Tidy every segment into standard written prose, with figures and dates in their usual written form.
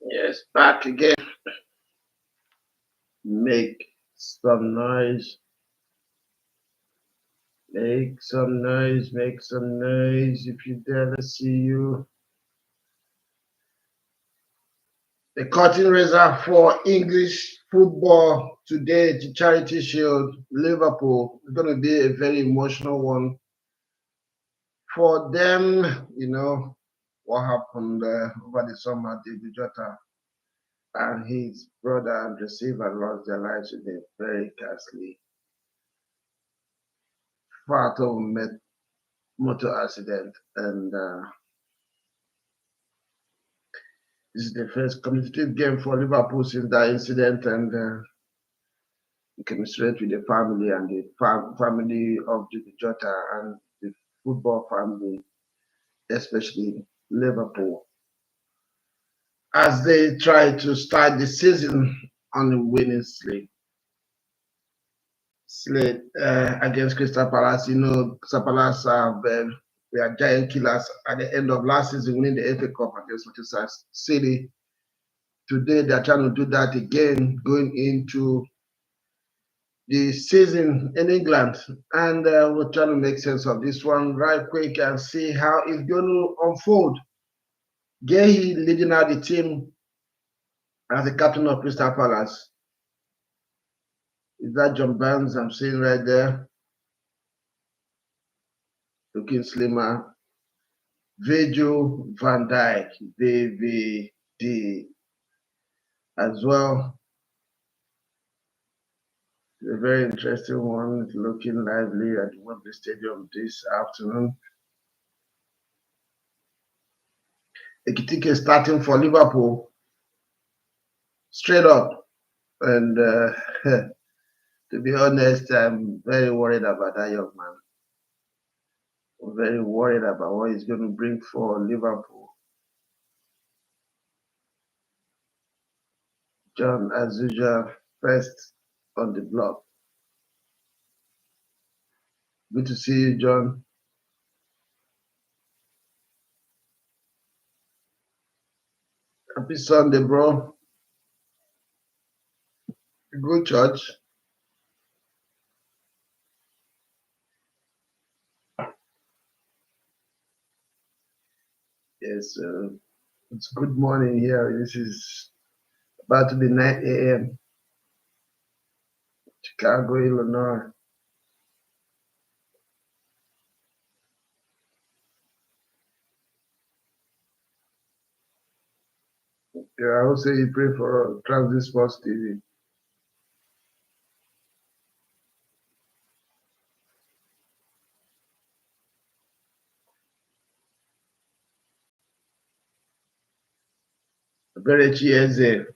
Yes, back again. Make some noise. Make some noise. Make some noise. If you dare, let's see you. The curtain raiser for English football today, the Charity Shield, Liverpool. It's going to be a very emotional one for them. You know what happened over the summer. David Jota and his brother and receiver lost their lives in a very ghastly fatal motor accident, and this is the first competitive game for Liverpool since that incident, and we commiserate with the family and the family of Jimmy Jota and the football family, especially Liverpool, as they try to start the season on the winning slate against Crystal Palace. You know, Crystal Palace we are giant killers at the end of last season, winning the FA Cup against Manchester City. Today, they're trying to do that again, going into the season in England. And we're trying to make sense of this one right quick and see how it's going to unfold. Gehi leading out the team as the captain of Crystal Palace. Is that John Barnes I'm seeing right there? Looking slimmer. Virgil van Dijk, VVD as well. A very interesting one, looking lively at the Wembley Stadium this afternoon. Ekitike starting for Liverpool, straight up. And to be honest, I'm very worried about that young man. I'm very worried about what he's going to bring for Liverpool. John, as usual, first on the block. Good to see you, John. Happy Sunday, bro. Good church. Yes, it's good morning here. This is about to be 9 a.m. Chicago, Illinois. Yeah, I would say you pray for Transit Sports TV. Eberechi Eze.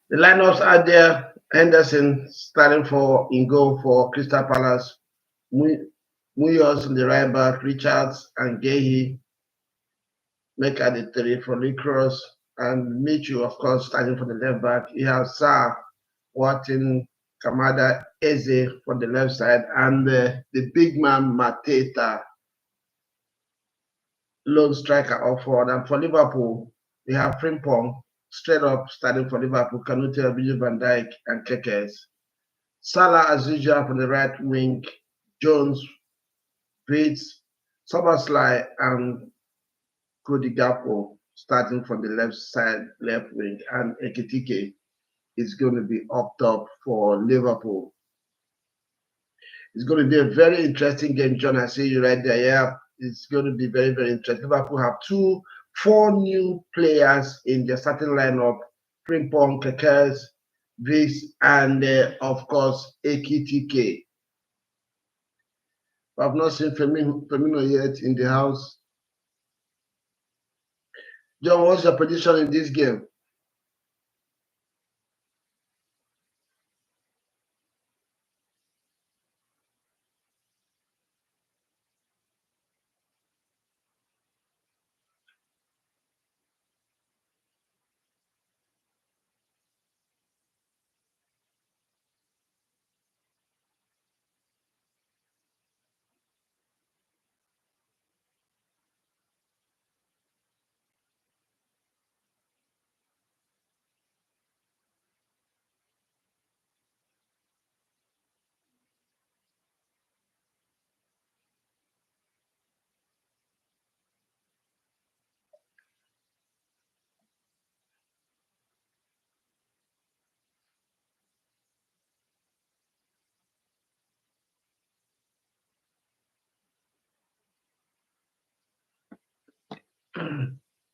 The lineups are there. Henderson starting for in goal for Crystal Palace. Munoz on the right back. Richards and Gehi make at the three for Licross. And Michu, of course, starting for the left back. You have Sa, Watson, Kamada, Eze for the left side. And the big man, Mateta, lone striker up forward. And for Liverpool, we have Frimpong straight up starting for Liverpool. Kanute, Virgil van Dijk, and Kekes. Salah, as usual, for the right wing. Jones, Bates, Sobersley, and Cody Gakpo starting from the left side, left wing. And Ekitike is going to be up top for Liverpool. It's going to be a very interesting game, John. I see you right there. Yeah, it's going to be very, very interesting. Liverpool have four new players in their starting lineup: Frimpong, Kekes, Viz, and of course Ekitike. I've not seen Firmino yet in the house. John, what's your prediction in this game?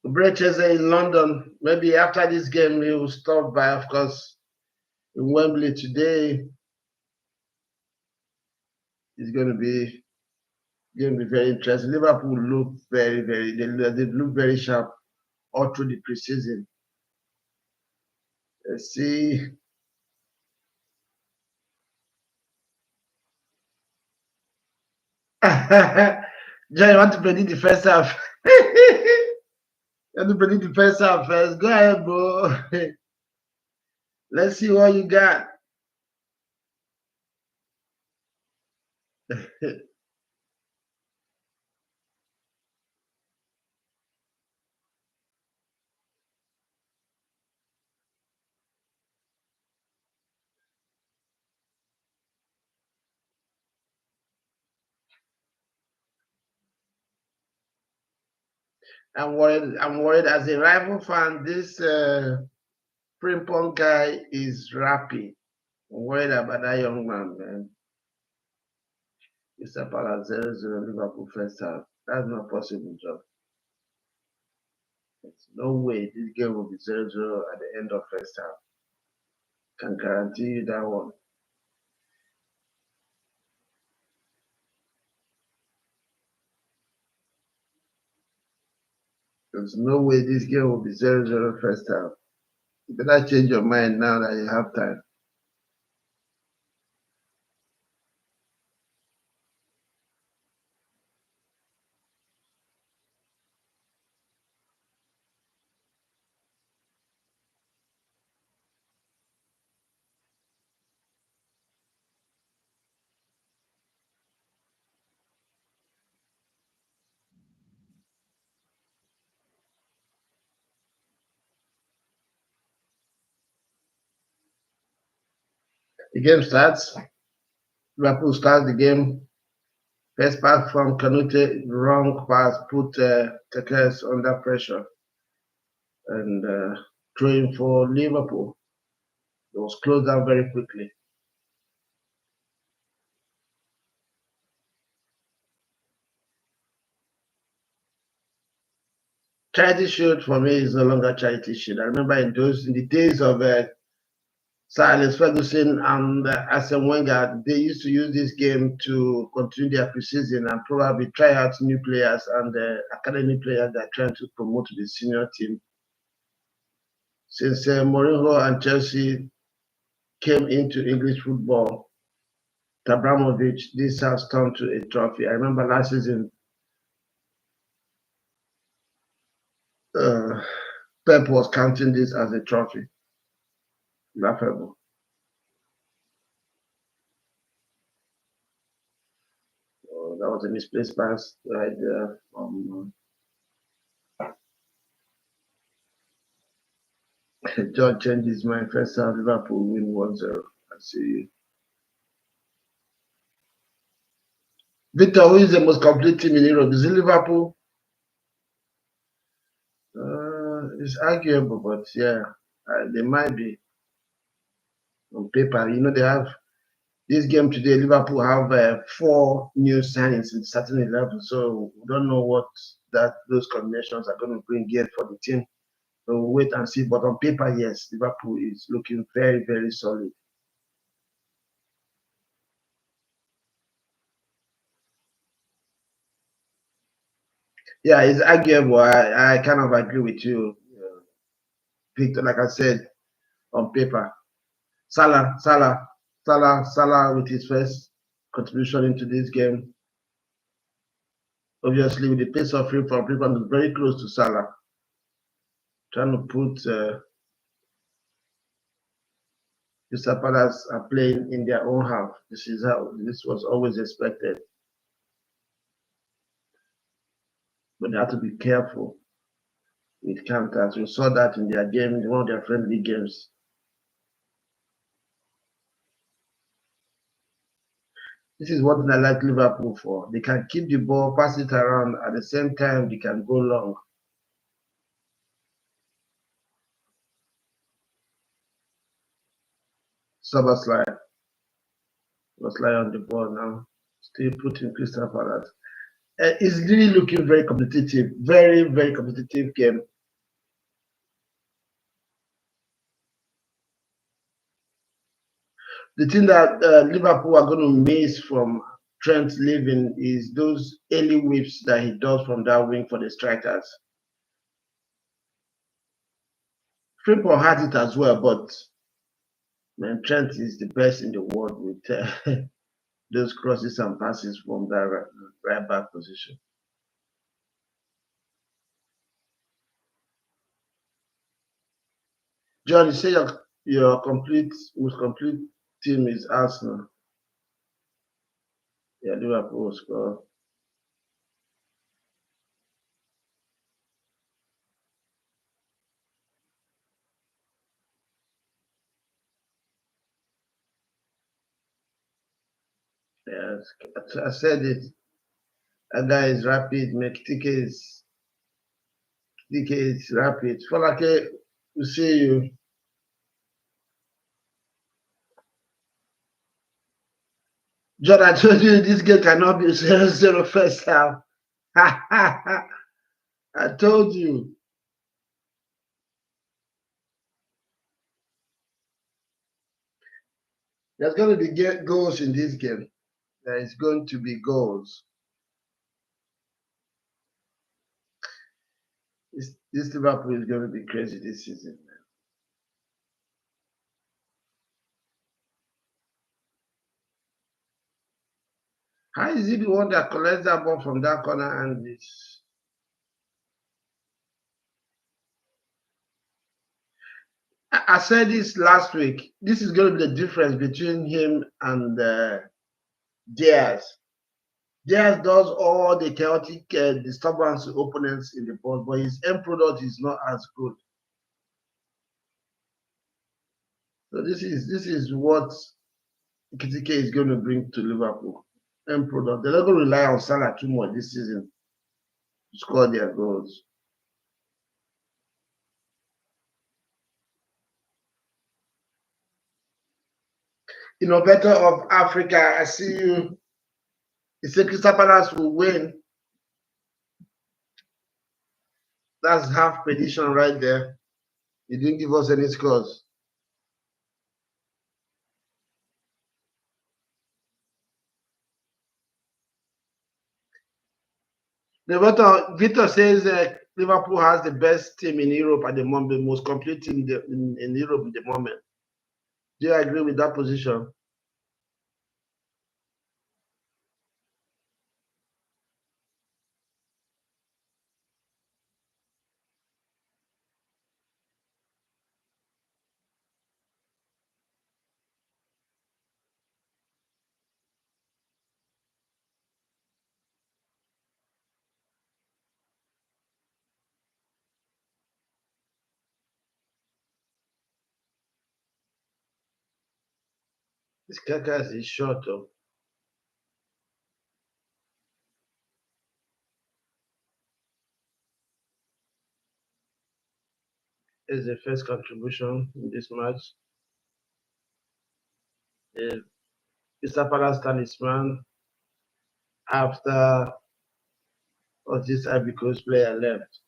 Eberechi Eze in London. Maybe after this game, he will stop by, of course, in Wembley today. It's going to be very interesting. Liverpool look they look very sharp all through the preseason. Let's see. John, you want to predict the first half? You want to predict the first half first? Go ahead, bro. Let's see what you got. I'm worried. I'm worried as a rival fan. This Frimpong guy is rappy. I'm worried about that young man, man. It's about 0-0 Liverpool first half. That's not possible, John. There's no way this game will be 0-0 at the end of first half. Can guarantee you that one. There's no way this game will be 0-0 first half. You better change your mind now that you have time. The game starts. Liverpool starts the game. First pass from Canute, wrong pass, put Tekes under pressure and throwing for Liverpool. It was closed down very quickly. Charity Shield for me is no longer Charity Shield. I remember in the days of Sir Alex Ferguson and Arsene Wenger, they used to use this game to continue their preseason and probably try out new players and academy players that are trying to promote to the senior team. Since Mourinho and Chelsea came into English football, Abramovich, this has turned to a trophy. I remember last season, Pep was counting this as a trophy. Laughable. That was a misplaced pass right there from John changed his mind. First half, Liverpool win 1-0. I see. Victor, who is the most complete team in Europe? Is it Liverpool? It's arguable, but yeah, they might be on paper. You know, they have this game today. Liverpool have 4 new signings in starting 11, so we don't know what those combinations are going to bring yet for the team. So we'll wait and see. But on paper, yes, Liverpool is looking very, very solid. Yeah, it's arguable. I kind of agree with you, Victor. Like I said, on paper, Salah with his first contribution into this game. Obviously, with the pace of free from Freeman is very close to Salah. Trying to put Crystal Palace are playing in their own half. This is how this was always expected. But they have to be careful with counters. We saw that in their game, in one of their friendly games. This is what I like Liverpool for. They can keep the ball, pass it around, at the same time they can go long. Szoboszlai was lying on the ball now. Still putting Crystal Palace. It's really looking very competitive, very, very competitive game. The thing that Liverpool are going to miss from Trent leaving is those early whips that he does from that wing for the strikers. Frimpong has it as well, but man, Trent is the best in the world with those crosses and passes from that right back position. John, you say your most complete team is Arsenal. Yeah, Liverpool score. Yes, I said it. That guy is rapid. TK is rapid. Folake, we see you. John, I told you this game cannot be 0-0 first half. I told you. There's going to be goals in this game. There is going to be goals. This Liverpool is going to be crazy this season. How is he the one that collects that ball from that corner and this? I said this last week. This is going to be the difference between him and Diaz. Diaz does all the chaotic disturbance to opponents in the box, but his end product is not as good. So this is what Kitike is going to bring to Liverpool. End product. They're not going to rely on Salah too much this season to score their goals. Innovator of Africa, I see you. You say Crystal Palace will win. That's half prediction right there. You didn't give us any scores. Victor says Liverpool has the best team in Europe at the moment, the most complete team in Europe at the moment. Do you agree with that position? This Kakas is short though. Is the first contribution in this match. Crystal Palace talisman after this Ivory Coast player left.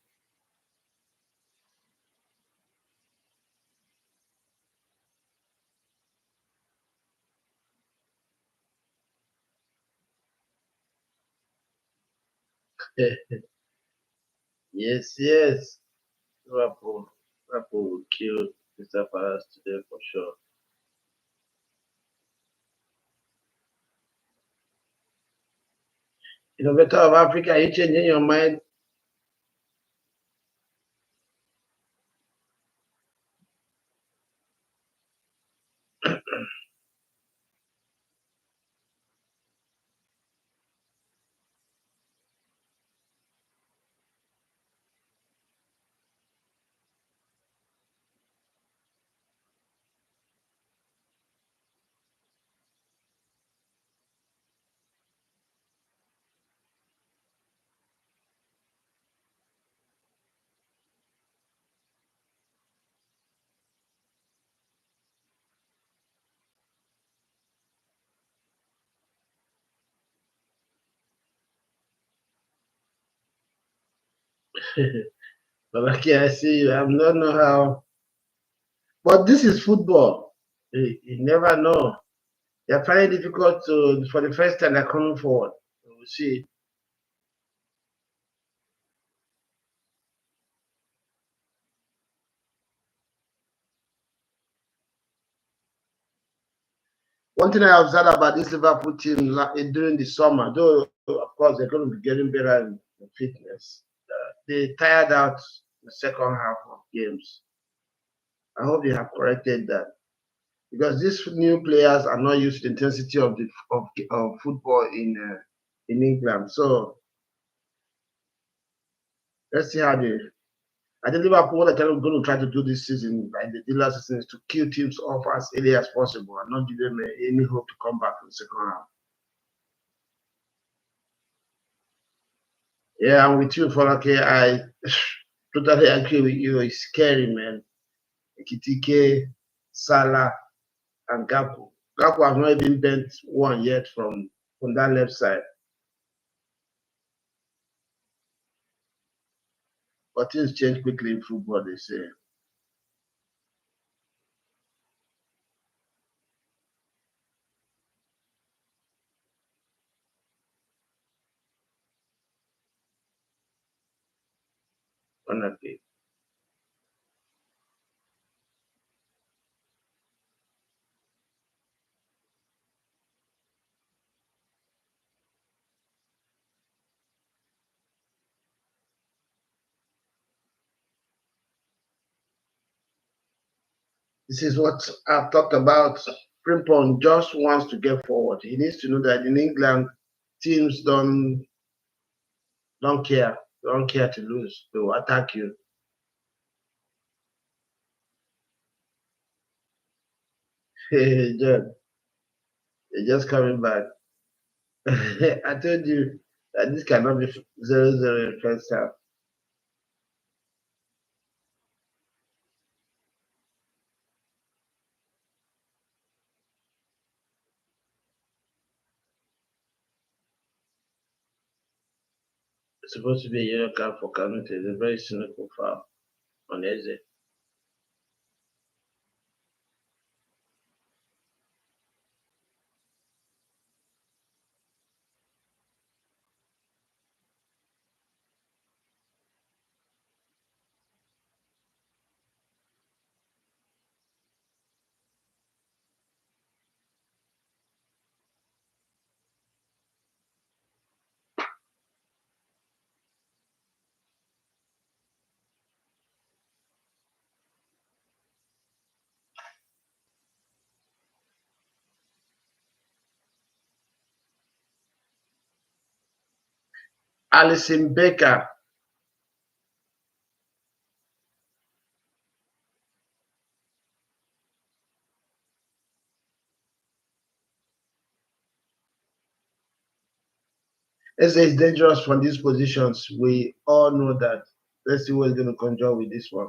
Yes, yes. Liverpool will kill Crystal Palace today for sure. Innovator of Africa, are you changing your mind? But okay, I see you. I don't know how, but this is football. You never know. They're finding it difficult to, for the first time, they're coming forward. We'll see. One thing I observed about this Liverpool team during the summer, though, of course, they're going to be getting better in fitness. They tired out the second half of games. I hope they have corrected that because these new players are not used to the intensity of of football in England. So let's see how they. I think Liverpool are kind of going to try to do this season, like they did last season, is to kill teams off as early as possible and not give them any hope to come back in the second half. Yeah, I'm with you, Folake. I totally agree with you. It's scary, man. Kitike, Salah, and Gapu. Gapu has not even bent one yet from that left side. But things change quickly in football, they say. Honestly. This is what I've talked about. Frimpong just wants to get forward. He needs to know that in England, teams don't care to lose. They will attack you. Hey, John, you're just coming back. I told you that this cannot be 0-0 in first half. It's supposed to be a yellow card for Kanute. It's a very cynical foul on Eze. Alison Baker. Eze is dangerous from these positions. We all know that. Let's see what he's going to conjure with this one.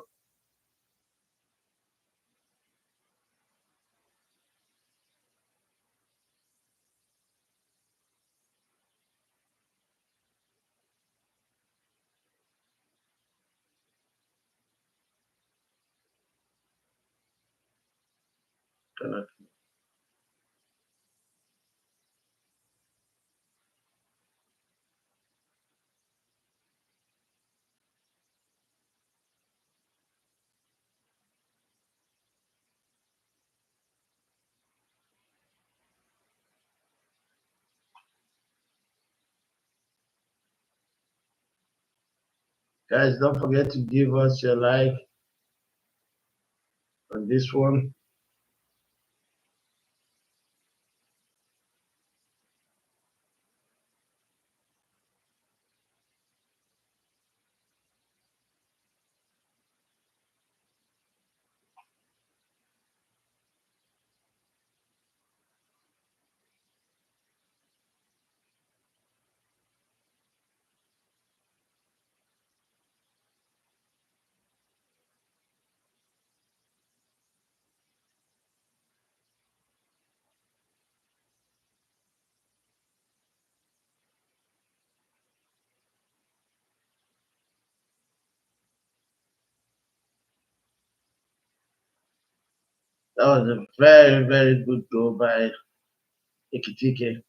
Guys, don't forget to give us your like on this one. That was a very, very good goal by Ekitike.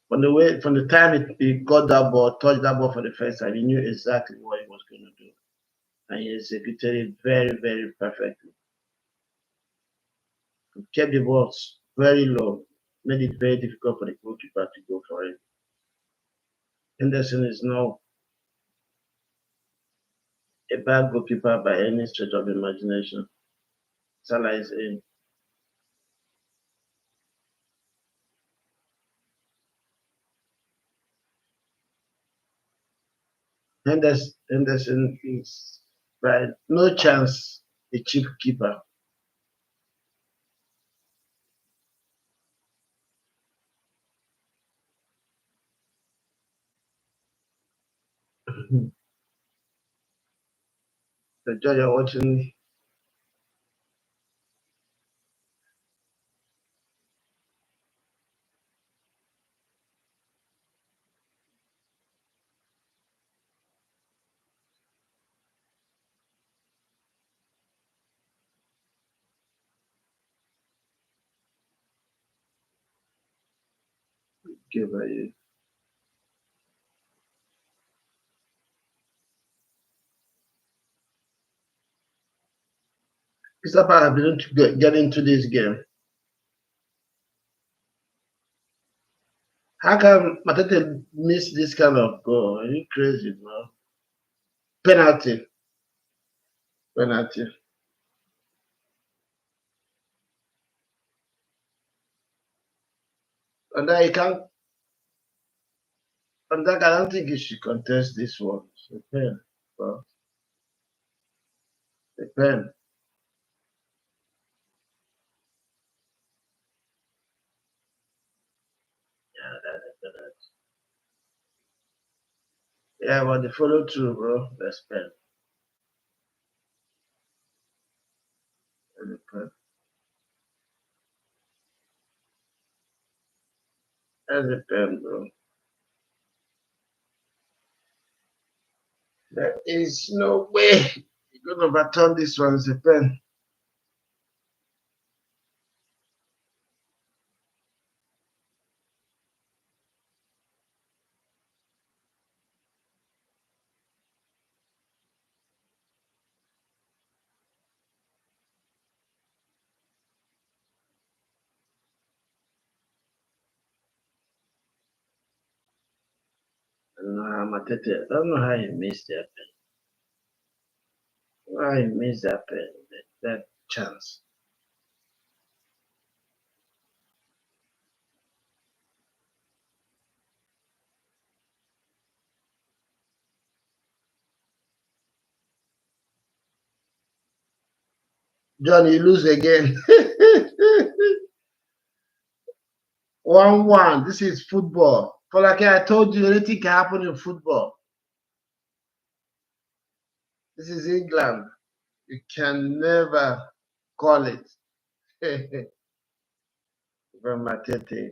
From the time he got that ball, touched that ball for the first time, he knew exactly what he was going to do. And he executed it very, very perfectly. He kept the ball very low, made it very difficult for the goalkeeper to go for it. Henderson is now a bad goalkeeper by any stretch of imagination. Salah is in. Henderson is by no chance a cheap keeper. The judge are watching. Give you. Crystal Palace have been to get into this game. How come Matete miss this kind of goal? Are you crazy, bro? Penalty. Penalty. And then you can't. And that I don't think you should contest this one. It's a pen, bro. A pen. Yeah, that's a penalty. Yeah, but the follow through, bro. That's pen. That's a pen. That's a pen, bro. There is no way you're gonna overturn this one. It's a pen. I don't know how Matete. I don't know how he missed that pen. Why he missed that pen? That chance. 'John, you lose again. 1-1. This is football. For like I told you, anything can happen in football. This is England. You can never call it. From Matete.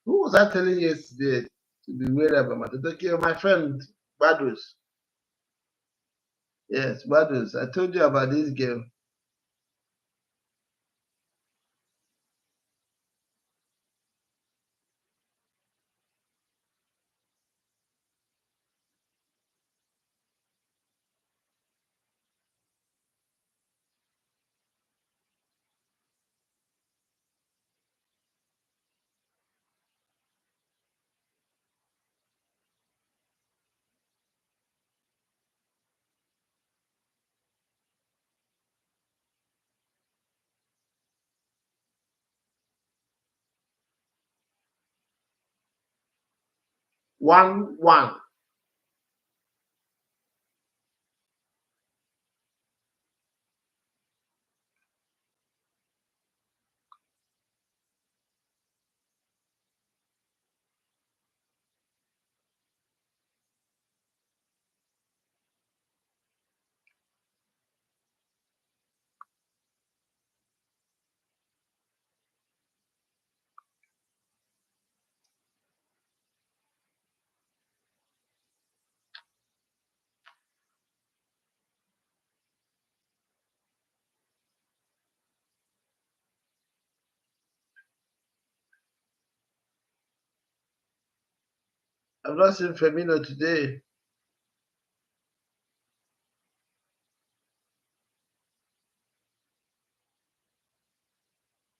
Who was I telling yesterday to be worried about Matete? Okay, my friend Badus. Yes, Badus. I told you about this game. 1-1. I've not seen Firmino today.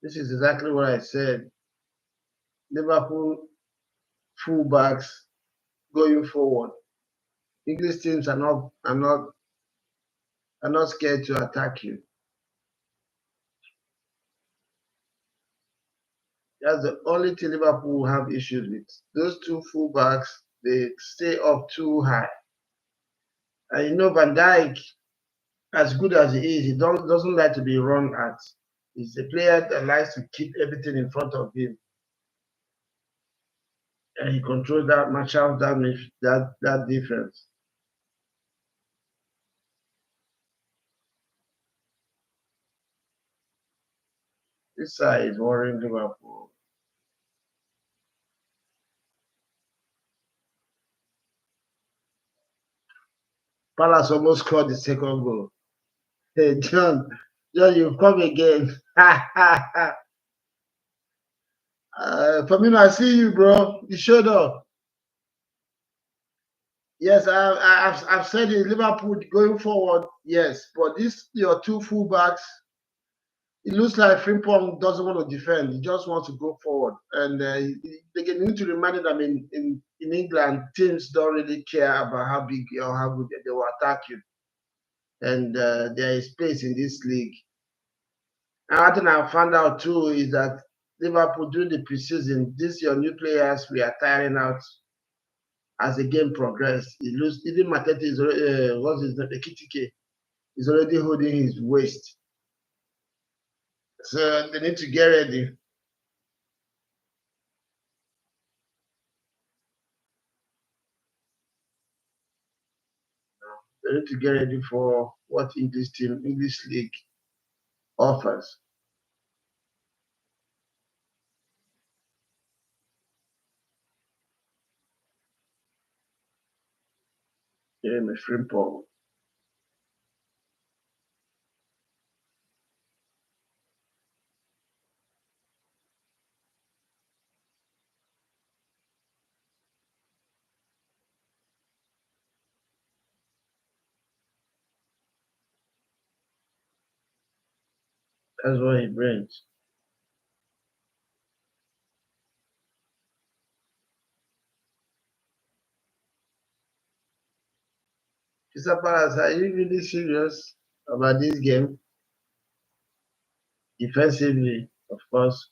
This is exactly what I said. Liverpool fullbacks going forward. English teams are not scared to attack you. That's the only thing Liverpool will have issues with. Those two fullbacks, they stay up too high. And Van Dijk, as good as he is, he doesn't like to be run at. He's a player that likes to keep everything in front of him. And he controls that match out that defense. This side is worrying Liverpool. Palace almost scored the second goal. Hey, John, you've come again. Firmino, I see you, bro. You showed up. Yes, I've said it. Liverpool going forward, yes, but this your two fullbacks. It looks like Frimpong doesn't want to defend. He just wants to go forward, and they need to remind them in England, teams don't really care about how big or how good they will attack you, and there is space in this league. Another thing I found out too is that Liverpool during the preseason, these your new players we are tiring out as the game progressed. It looks even Matete is what's his name, Ekitike is already holding his waist. So they need to get ready. They need to get ready for what English league offers. Jeremy Frimpong. That's what he brings. Mr. Palace, are you really serious about this game? Defensively, of course.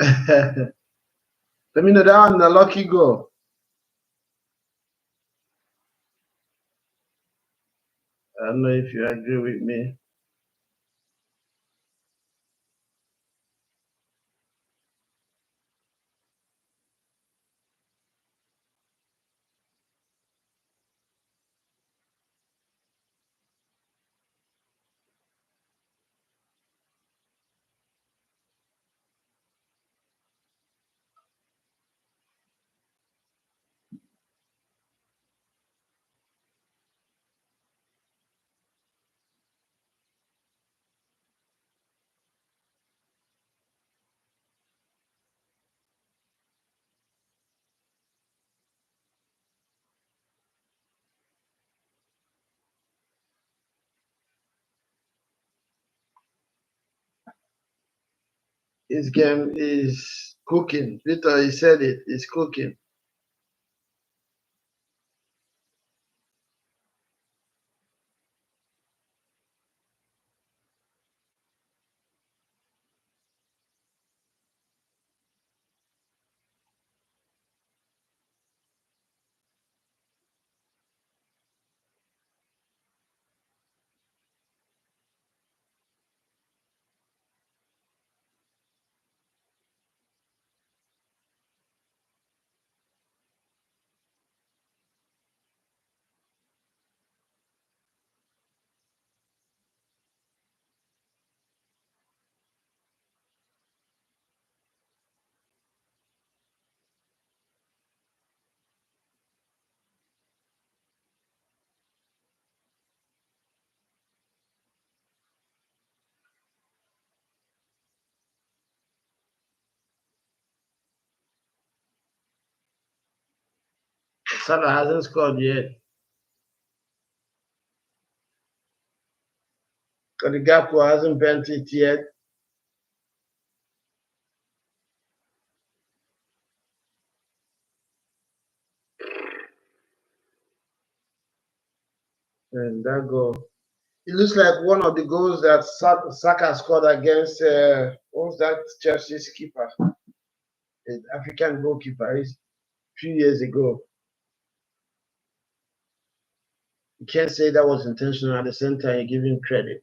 Let me know that one, the lucky goal. I don't know if you agree with me. This game is cooking. Victor, he said it. It's cooking. Salah hasn't scored yet. The Gakpo hasn't bent it yet. And that goal. It looks like one of the goals that Saka scored against what was that Chelsea's keeper? The African goalkeeper a few years ago. You can't say that was intentional at the same time you give him credit.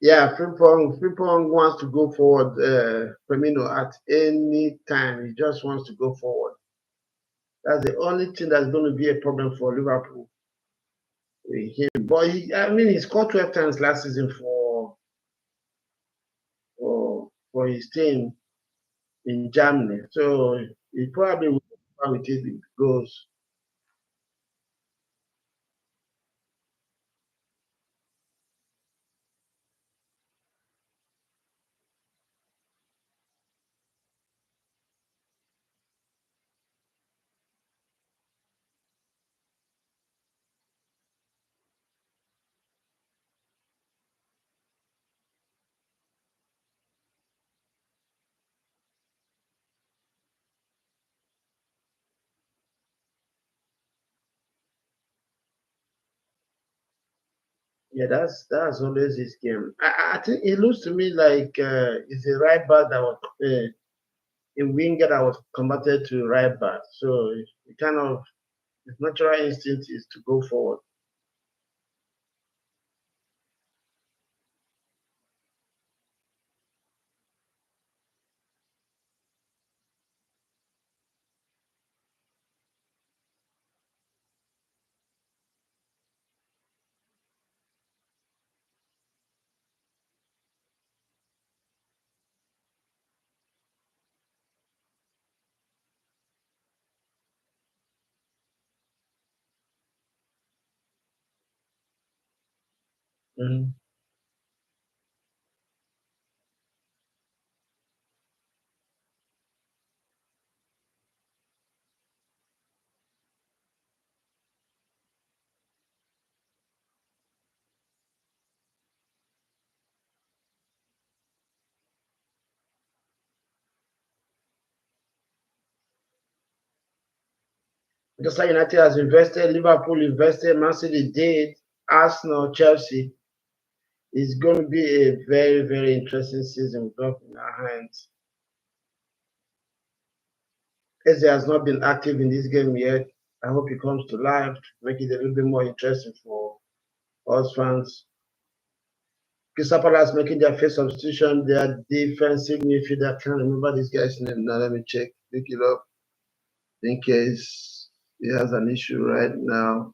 Yeah, Frimpong wants to go forward, Firmino, at any time. He just wants to go forward. That's the only thing that's going to be a problem for Liverpool with him. But he scored 12 times last season for his team in Germany. So he probably will go with it if it goes. Yeah, that's always his game. I think it looks to me like it's a right back that was a winger that was converted to right back. So it kind of his natural instinct is to go forward. Mhm. Manchester United has invested, Liverpool invested, Man City did, Arsenal, Chelsea. It's going to be a very, very interesting season with up in our hands. Eze has not been active in this game yet. I hope he comes to life to make it a little bit more interesting for us fans. Crystal Palace making their first substitution, their defensive midfielder. I can't remember this guy's name now. Let me check. Look it up in case he has an issue right now.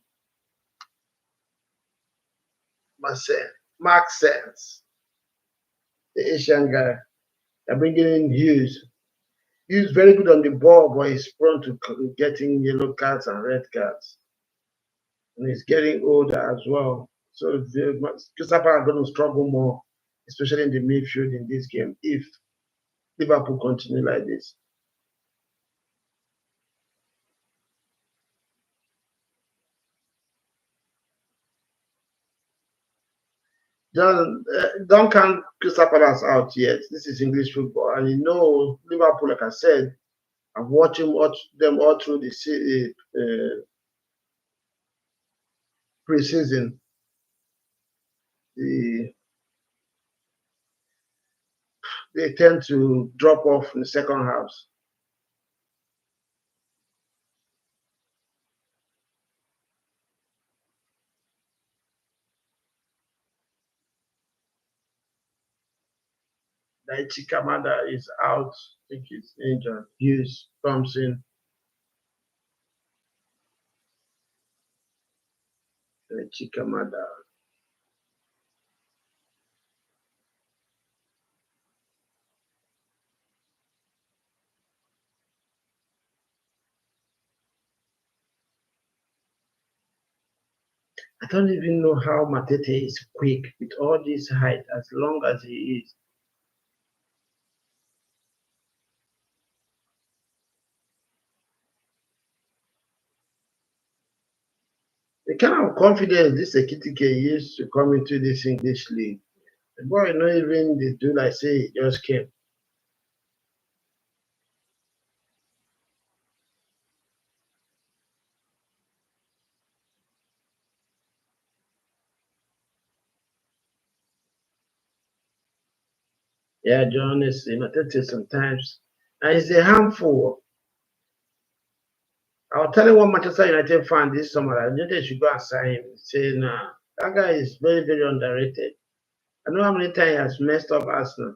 Mark Sense, the Asian guy. They're bringing in Hughes. Hughes very good on the ball, but he's prone to getting yellow cards and red cards. And he's getting older as well. So Crystal Palace are going to struggle more, especially in the midfield in this game, if Liverpool continue like this. Don't count Crystal Palace out yet. This is English football, and Liverpool. Like I said, I've watched them all through the preseason. The, they tend to drop off in the second half. Daichi Kamada is out. I think he's injured. Hughes comes in. Daichi Kamada. I don't even know how Matete is quick with all this height as long as he is. The kind of confidence this Ekitike used to come into this English league. The boy not even they do like say he just came. Yeah, John is imitated sometimes. And it's a handful. I was telling one Manchester United fan this summer that United should go and sign him. Saying, nah, that guy is very, very underrated. I know how many times he has messed up Arsenal.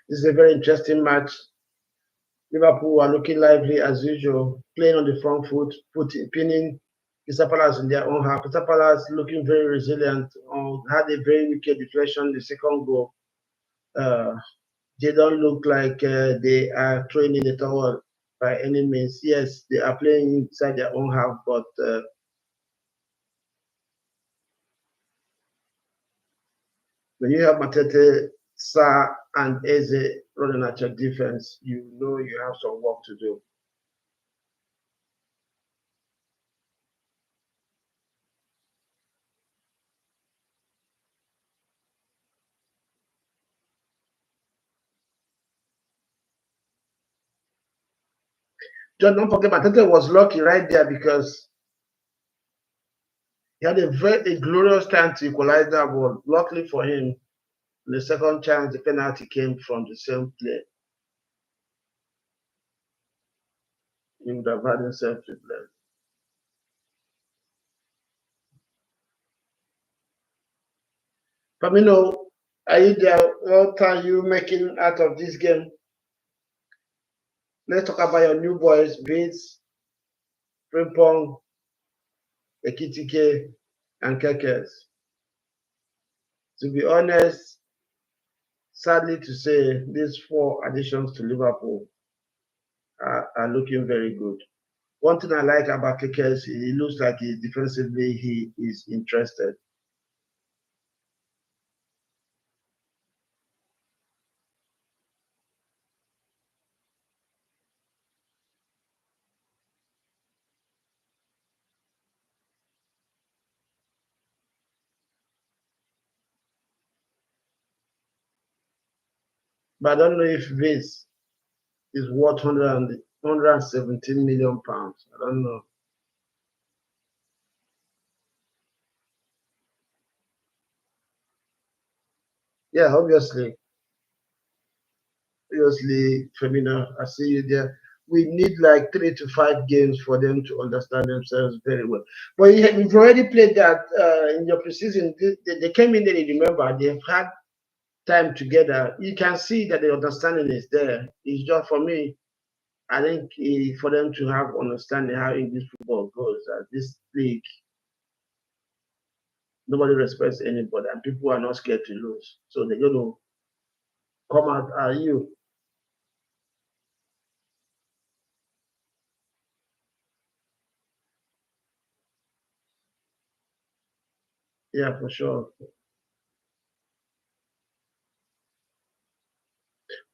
This is a very interesting match. Liverpool are looking lively as usual, playing on the front foot, pinning Crystal Palace in their own half. Crystal Palace looking very resilient, had a very wicked deflection, the second goal. Uh, they don't look like they are throwing in the towel by any means. Yes, they are playing inside their own half, but when you have Matete, Sa, and Eze running at your defense, you know you have some work to do. John, don't forget, Matete was lucky right there because he had a glorious time to equalize that ball. Luckily for him, the second chance, the penalty came from the same play. He would have had himself to blame. Firmino, are you there? What are you making out of this game? Let's talk about your new boys, Vince, Frimpong, Ekitike, and Kekes. To be honest, sadly to say, these four additions to Liverpool are looking very good. One thing I like about Kekes, he looks like defensively he is interested. But I don't know if Vince is worth 117 million pounds. I don't know. Yeah, obviously, Firmino, I see you there. We need like 3 to 5 games for them to understand themselves very well. But you've already played that in your preseason. They came in there, you remember, they've had time together. You can see that the understanding is there. It's just for me, I think for them to have understanding how English football goes, this league, nobody respects anybody, and people are not scared to lose. So they're going to come out. Are you? Yeah, for sure.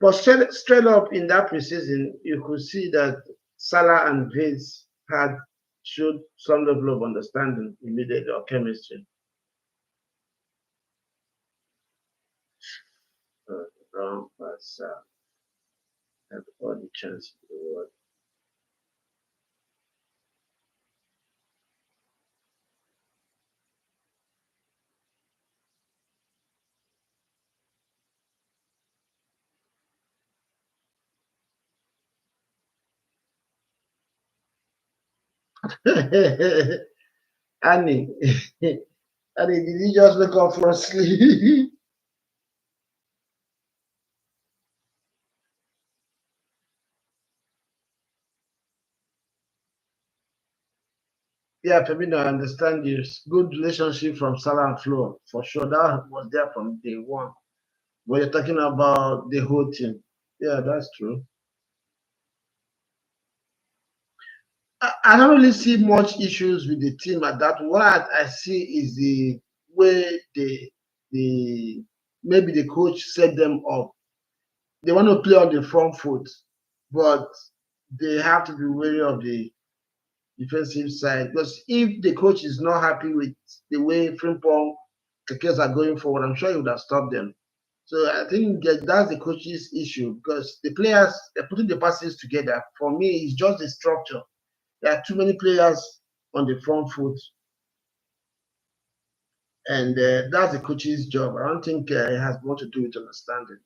But straight up in that preseason, you could see that Salah and Vince had showed some level of understanding immediately or chemistry. Wrong, but have all the chance in the world. Annie, Annie, did you just wake up from sleep? Yeah, Femino, I understand you. Good relationship from Salah and Flo, for sure. That was there from day one. But you're talking about the whole team. Yeah, that's true. I don't really see much issues with the team at that. What I see is the way the maybe the coach set them up. They want to play on the front foot, but they have to be wary of the defensive side. Because if the coach is not happy with the way Frimpong Kekes are going forward, I'm sure he would have stopped them. So I think that's the coach's issue because the players they're putting the passes together. For me, it's just the structure. There are too many players on the front foot, and that's the coach's job. I don't think it has more to do with understanding.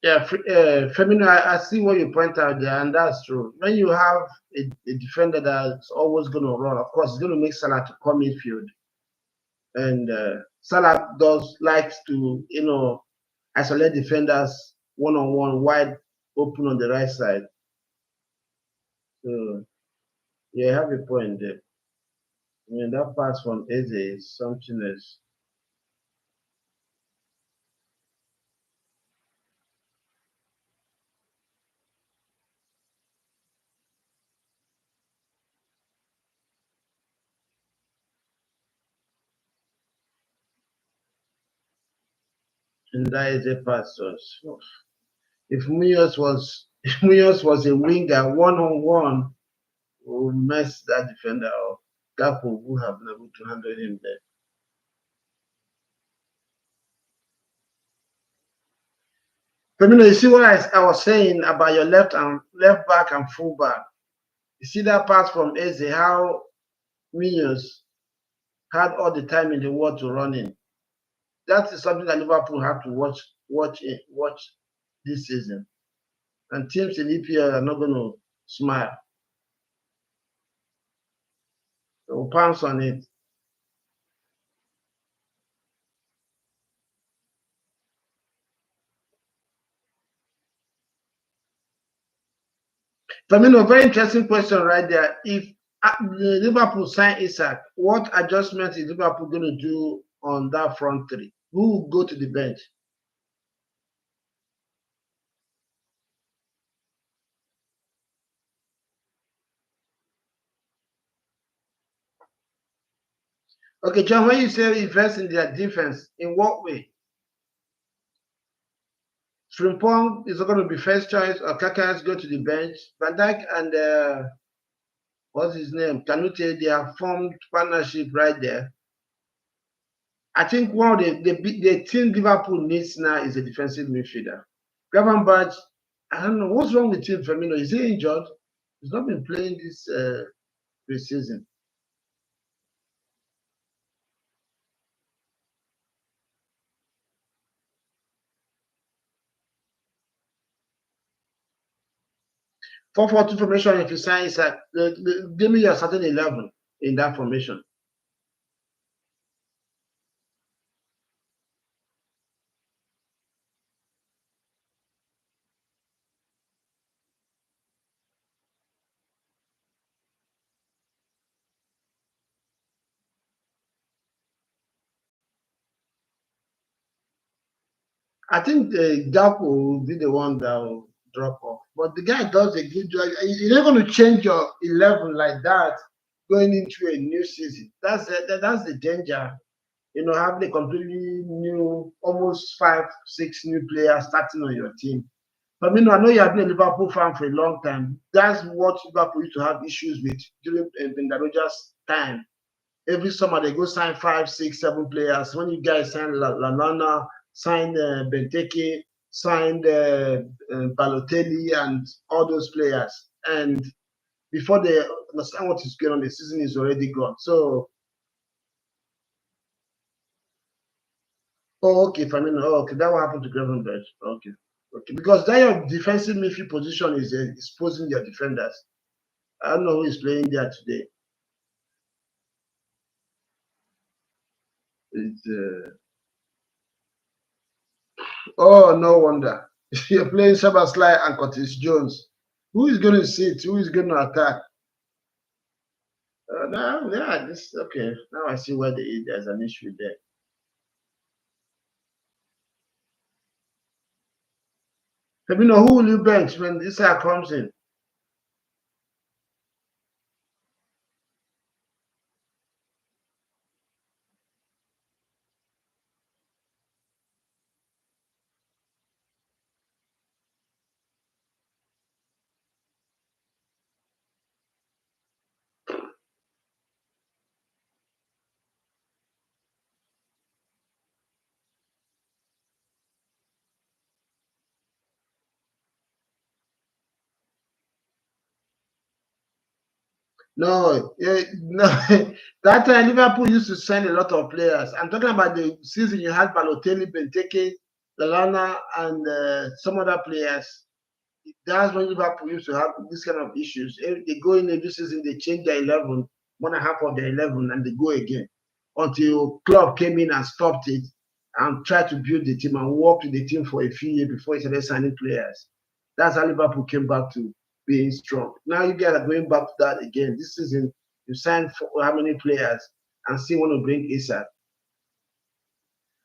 Yeah, Femino, I see what you point out there, and that's true. When you have a defender that's always going to run, of course, it's going to make Salah to come midfield, and Salah does likes to isolate defenders one on one, wide open on the right side. So yeah, I have a point there. I mean that pass from Eze is something else. And that Eze pass was. If Munoz was if Munoz was a winger one on one, will mess that defender up. Gakpo would have been able to handle him there. Firmino, you see what I was saying about your left back and full back. You see that pass from Eze, how Munoz had all the time in the world to run in. That is something that Liverpool have to watch this season. And teams in EPL are not going to smile. They will pounce on it. Firmino, very interesting question right there. If Liverpool sign Isak, what adjustment is Liverpool going to do on that front three? Who will go to the bench? Okay, John, when you say invest in their defense, in what way? Frimpong is going to be first choice, or Kakas go to the bench. Van Dijk and what's his name? Canute, they have formed partnership right there. I think one of the team Liverpool needs now is a defensive midfielder. Gravenberch, I don't know what's wrong with him. Firmino, is he injured? He's not been playing this preseason. 4-4-2 formation. If you sign Isak, give me your starting 11 in that formation. I think Gakpo will be the one that will drop off. But the guy does a good job. You're not going to change your 11 like that going into a new season. That's the danger. Having a completely new, almost 5, 6 new players starting on your team. But I know you have been a Liverpool fan for a long time. That's what Liverpool used to have issues with during Brendan Rodgers' time. Every summer they go sign 5, 6, 7 players. When you guys sign Lallana, sign Benteke, signed Balotelli, and all those players, and before they understand what is going on, the season is already gone. So, oh, okay, Firmino. Oh, okay, that will happen to Gravenberch. Okay. Okay, because then your defensive midfield position is exposing your defenders. I don't know who is playing there today. Oh, no wonder. You're playing Shabasly and Curtis Jones. Who is going to sit? Who is going to attack? Now, yeah, this okay. Now I see why there's an issue there. Who will you bench when this guy comes in? No, no. That time Liverpool used to send a lot of players. I'm talking about the season you had Balotelli, Benteke, Lalana, and some other players. That's when Liverpool used to have this kind of issues. They go in every season, they change their 11, one and a half of their 11, and they go again until club came in and stopped it and tried to build the team and worked with the team for a few years before he started signing players. That's how Liverpool came back to being strong. Now you guys are going back to that again. This season, you signed for how many players and still want to bring Isak.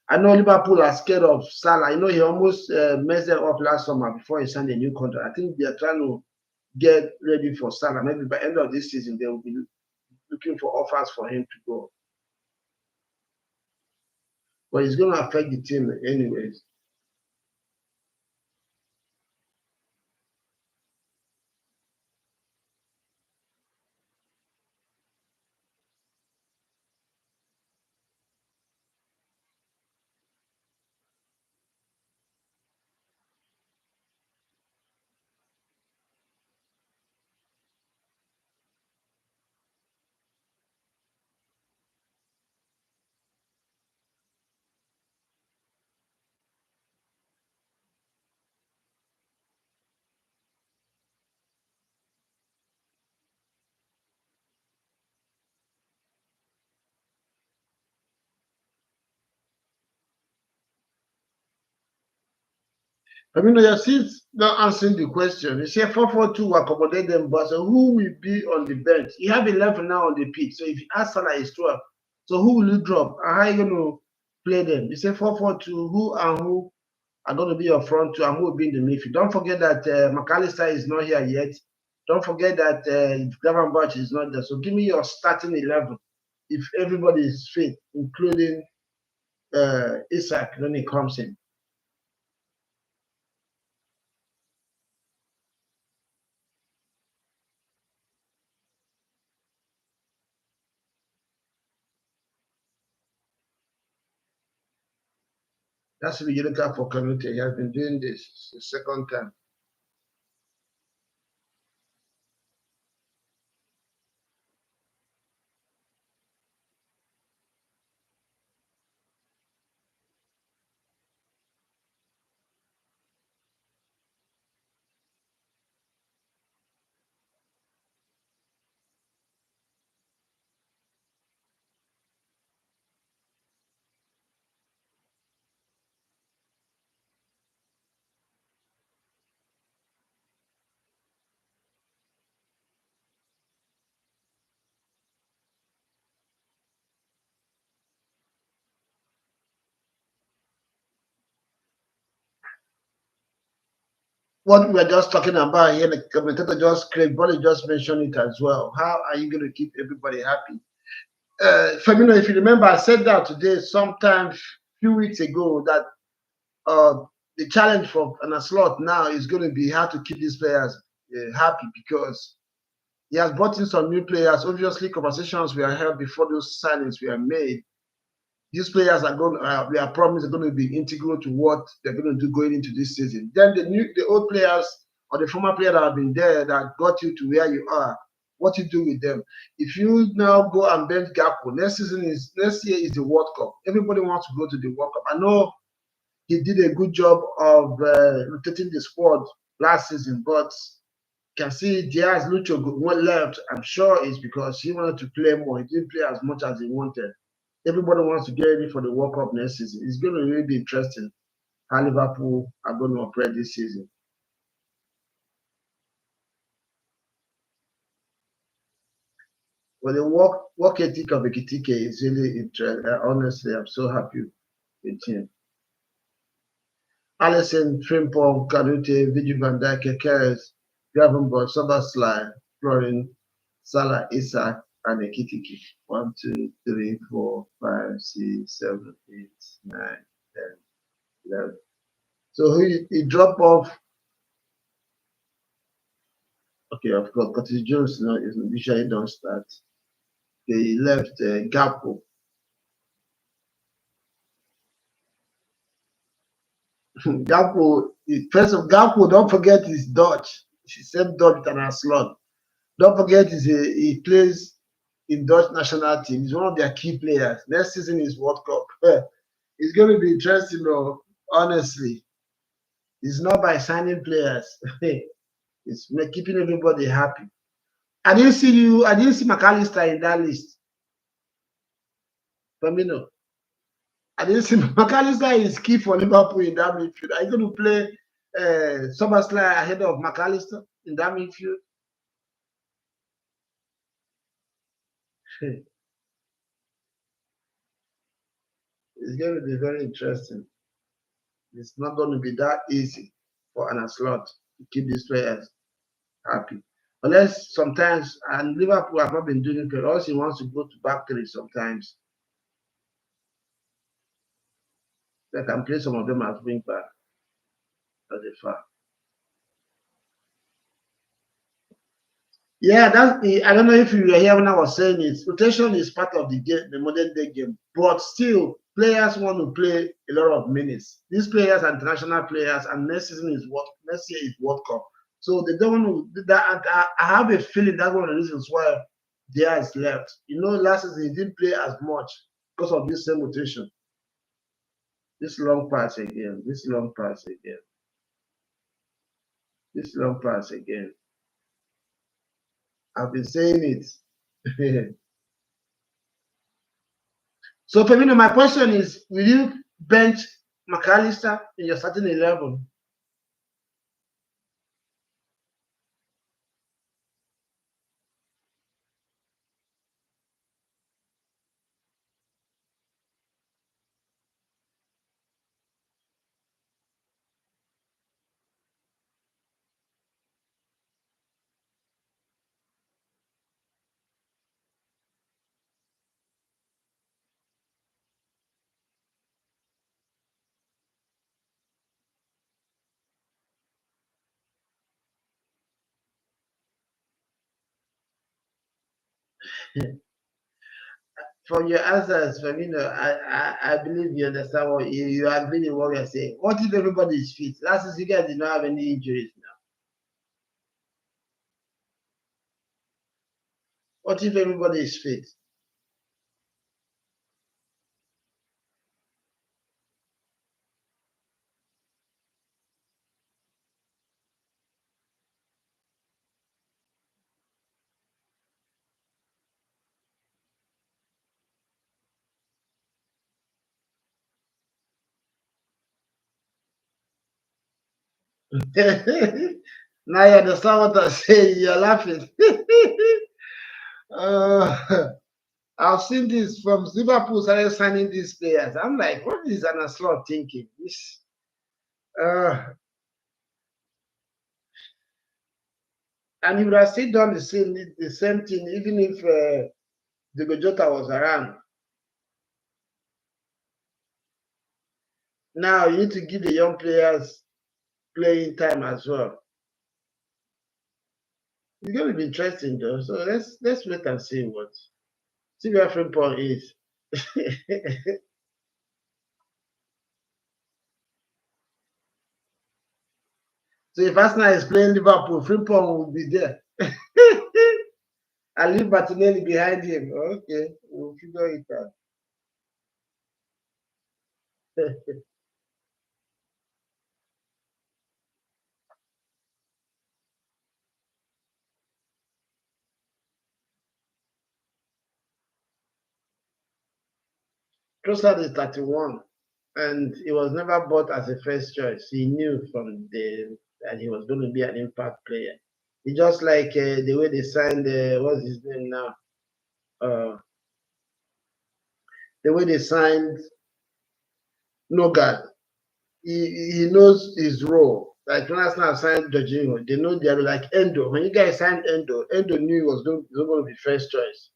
I know Liverpool are scared of Salah. He almost messed them up last summer before he signed a new contract. I think they're trying to get ready for Salah. Maybe by the end of this season, they will be looking for offers for him to go. But it's going to affect the team anyways. You're still not answering the question. You say 4-4-2 will accommodate them, but so who will be on the bench? You have 11 now on the pitch. So if you ask Salah is 12, so who will you drop? And how are you going to play them? You say 4-4-2, who and who are going to be your front two and who will be in the midfield? Don't forget that McAllister is not here yet. Don't forget that Gravenberch is not there. So give me your starting 11 if everybody is fit, including Isak when he comes in. That's what you look out for Canute. He has been doing this the second time. What we are just talking about here, the commentator Craig Bolly just mentioned it as well. How are you going to keep everybody happy? Firmino, if you remember, I said that today, sometime a few weeks ago, that the challenge for an slot now is going to be how to keep these players happy because he has brought in some new players. Obviously, conversations were held before those signings were made. These players are going. They are promised are going to be integral to what they're going to do going into this season. Then the old players or the former players that have been there that got you to where you are. What you do with them? If you now go and bench Gakpo, next year is the World Cup. Everybody wants to go to the World Cup. I know he did a good job of rotating the squad last season, but can see Diaz Lucho went left. I'm sure it's because he wanted to play more. He didn't play as much as he wanted. Everybody wants to get ready for the World Cup next season. It's going to really be interesting how Liverpool are going to operate this season. Well, the work ethic of Ekitike is really interesting. Honestly, I'm so happy with him. Alisson, Frimpong, Kanute, Viju van Dijk, Keres, Gravenberch, Soberslai, Florin, Salah, Isak, and Ekitike. 1, 2, 3, 4, 5, 6, 7, 8, 9, 10, 11. So he dropped off. Okay, of course, Curtis Jones is usually don't start. He left Gakpo. Gakpo, first of Gakpo, don't forget his Dutch. He said Dutch with an slot. Don't forget he plays in Dutch national team. He's one of their key players. Next season is World Cup. It's going to be interesting, though. Honestly, it's not by signing players. It's keeping everybody happy. I didn't see McAllister in that list. Firmino. I didn't see McAllister is key for Liverpool in that midfield. Are you going to play Soberslai ahead of McAllister in that midfield? It's going to be very interesting. It's not going to be that easy for an slot to keep these players happy. Unless sometimes, and Liverpool have not been doing it, but also he wants to go to back three sometimes. They can play some of them as wing back at the far. Yeah, I don't know if you were here when I was saying it. Rotation is part of the game, the modern day game, but still, players want to play a lot of minutes. These players are international players, and next year is World Cup. So they don't want to. I have a feeling that's one of the reasons why Diaz left. You know, last season he didn't play as much because of this same rotation. This long pass again. This long pass again. This long pass again. I've been saying it. So, Firmino, my question is, will you bench McAllister in your starting 11? From your answers, Firmino, I believe you understand what you agree with what we are saying. What if everybody is fit? Last season, you guys did not have any injuries now. What if everybody is fit? Now you understand what I'm saying. You're laughing. uh, I've seen this from Liverpool started signing these players. I'm like, what is an slot thinking? This, uh, and he would have still done the same thing, even if the Jota was around. Now you need to give the young players playing time as well. It's going to be interesting though. So let's wait and see where Frimpong is. So if Arsenal is playing Liverpool, Frimpong will be there. I leave Martinelli behind him. Okay, we'll figure it out. Trossard is 31, and he was never bought as a first choice. He knew from the that he was going to be an impact player. It's just like the way they signed, what's his name now? Uh, the way they signed Nogard. He knows his role. Like when Arsenal signed Jorginho, they know they're like Endo. When you guys signed Endo, Endo knew he was not going to be first choice.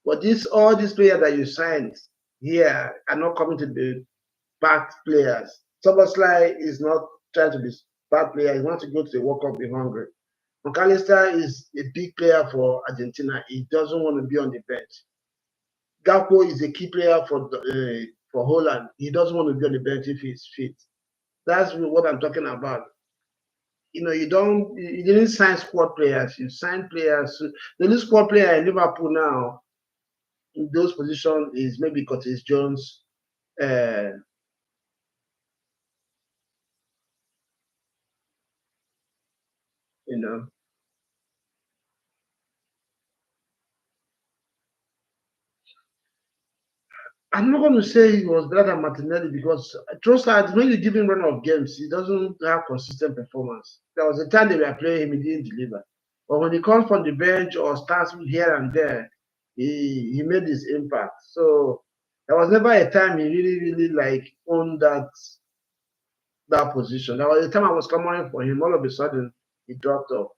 But all these players that you signed here are not coming to the back players. Soboslai is not trying to be bad player. He wants to go to the World Cup in Hungary. McAllister is a big player for Argentina. He doesn't want to be on the bench. Gakpo is a key player for Holland. He doesn't want to be on the bench if he's fit. That's what I'm talking about. You didn't sign squad players. You signed players. The only squad player in Liverpool now in those positions is maybe Curtis Jones. Uh, you know, I'm not going to say he was better than Martinelli because Trossard, when you give him run of games, he doesn't have consistent performance. There was a time they were playing him, he didn't deliver. But when he comes from the bench or starts here and there, he made his impact. So there was never a time he really, really like owned that position. There was a time I was coming for him, all of a sudden he dropped off.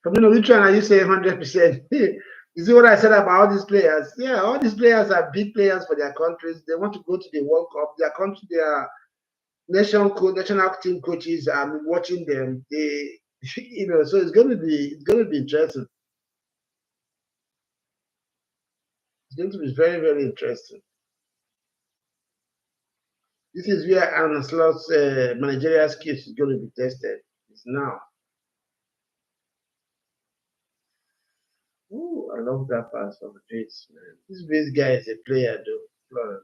Which one are you saying 100%? You see what I said about all these players? Yeah, all these players are big players for their countries. They want to go to the World Cup. Their country, their national team coaches are watching them. So it's going to be interesting. It's going to be very, very interesting. This is where Arne Slot's managerial skills is going to be tested. It's now. Ooh, I love that pass of Bates, man. This Bates guy is a player, though.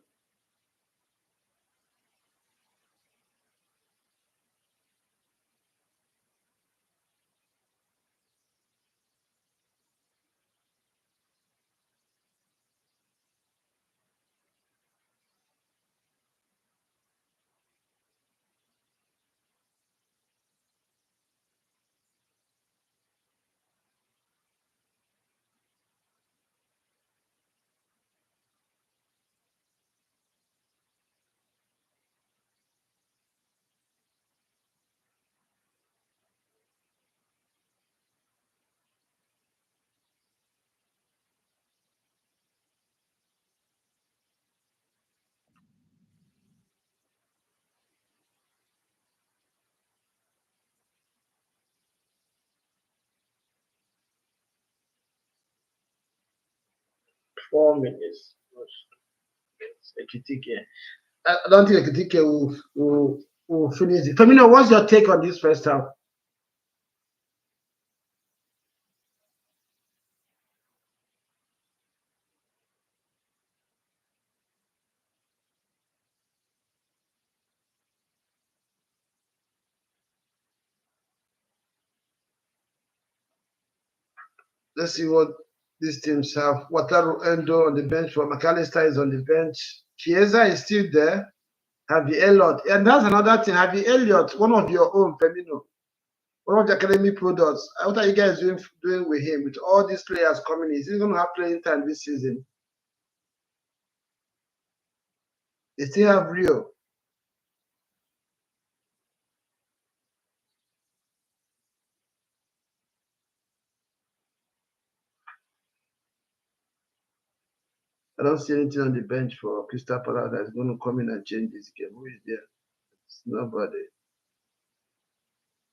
4 minutes. Ekitike. I don't think Ekitike will finish it. Firmino, what's your take on this first half? Let's see what these teams have. Wataru Endo on the bench for McAllister is on the bench. Chiesa is still there. Harvey Elliott. And that's another thing. Harvey Elliott, one of your own, Firmino, one of the academy products. What are you guys doing with him? With all these players coming in, is he going to have playing time this season? They still have Rio. I don't see anything on the bench for Crystal Palace that's going to come in and change this game. Who is there? It's nobody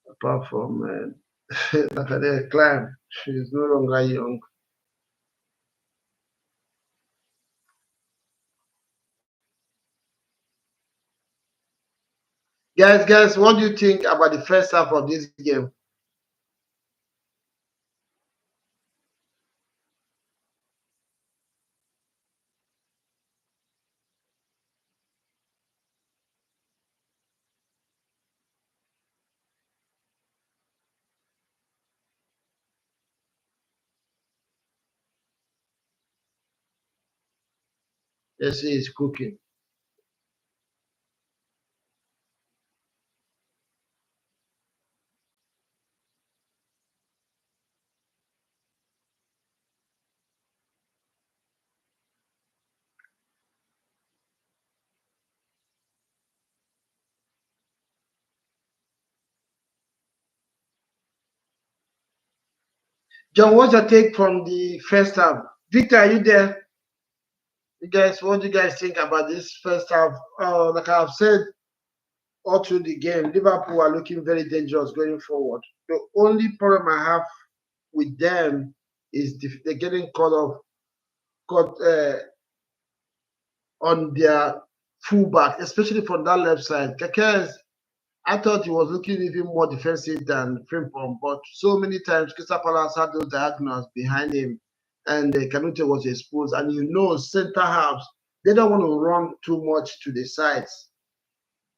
apart from Nathaniel Climb. She's no longer young. Guys, what do you think about the first half of this game? Eze is cooking. John, what's your take from the first half? Victor, are you there? You guys, what do you guys think about this first half? Like I've said all through the game, Liverpool are looking very dangerous going forward. The only problem I have with them is they're getting caught on their fullback, especially from that left side. Kakes, I thought he was looking even more defensive than Frimpong, but so many times Crystal Palace had those diagonals behind him, and Canute was exposed. And you know, center halves, they don't want to run too much to the sides,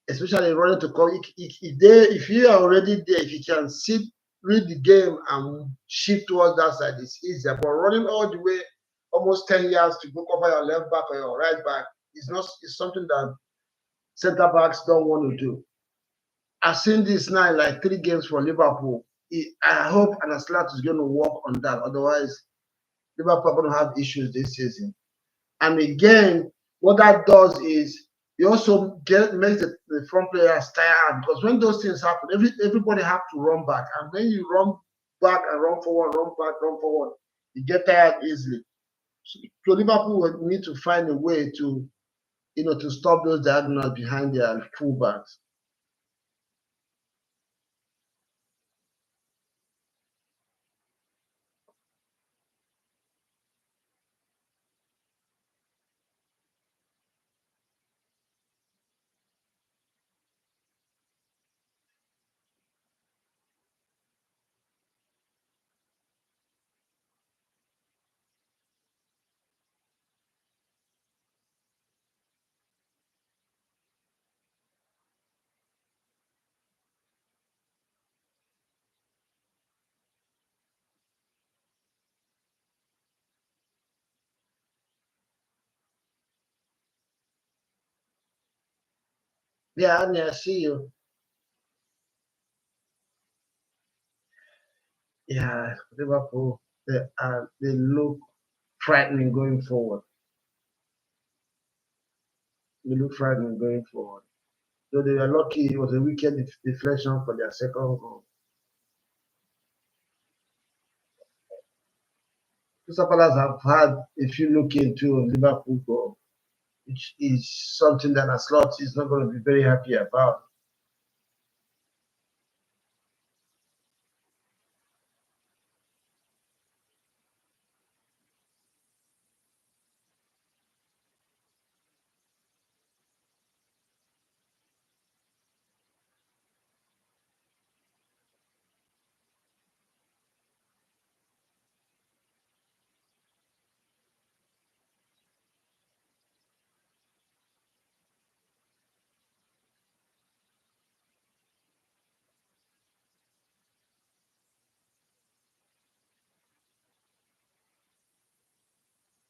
especially running to come. If you are already there, if you can sit, read the game, and shift towards that side, it's easier. But running all the way almost 10 yards to go cover your left back or your right back is not. It's something that center backs don't want to do. I've seen this now in like 3 games for Liverpool. I hope Anaslat is going to work on that. Otherwise, Liverpool are going to have issues this season. And again, what that does is you also makes the front players tired, because when those things happen, everybody have to run back. And when you run back and run forward, run back, run forward, you get tired easily. So Liverpool will need to find a way to stop those diagonals behind their fullbacks. Yeah, Annie, I see you. Yeah, Liverpool, they look frightening going forward. They look frightening going forward. So they were lucky it was a wicked deflection for their second goal. Crystal Palace have had a few look into Liverpool goal, which is something that a slot is not going to be very happy about.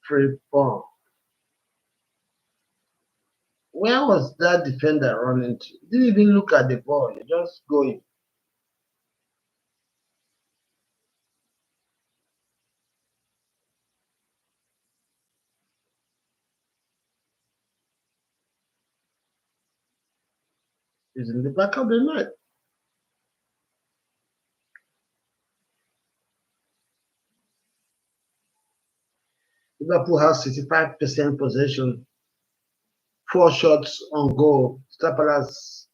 Free ball. Where was that defender running to? Didn't even look at the ball. He just going. He's in the back of the net. Liverpool has 65% possession, 4 shots on goal. Crystal Palace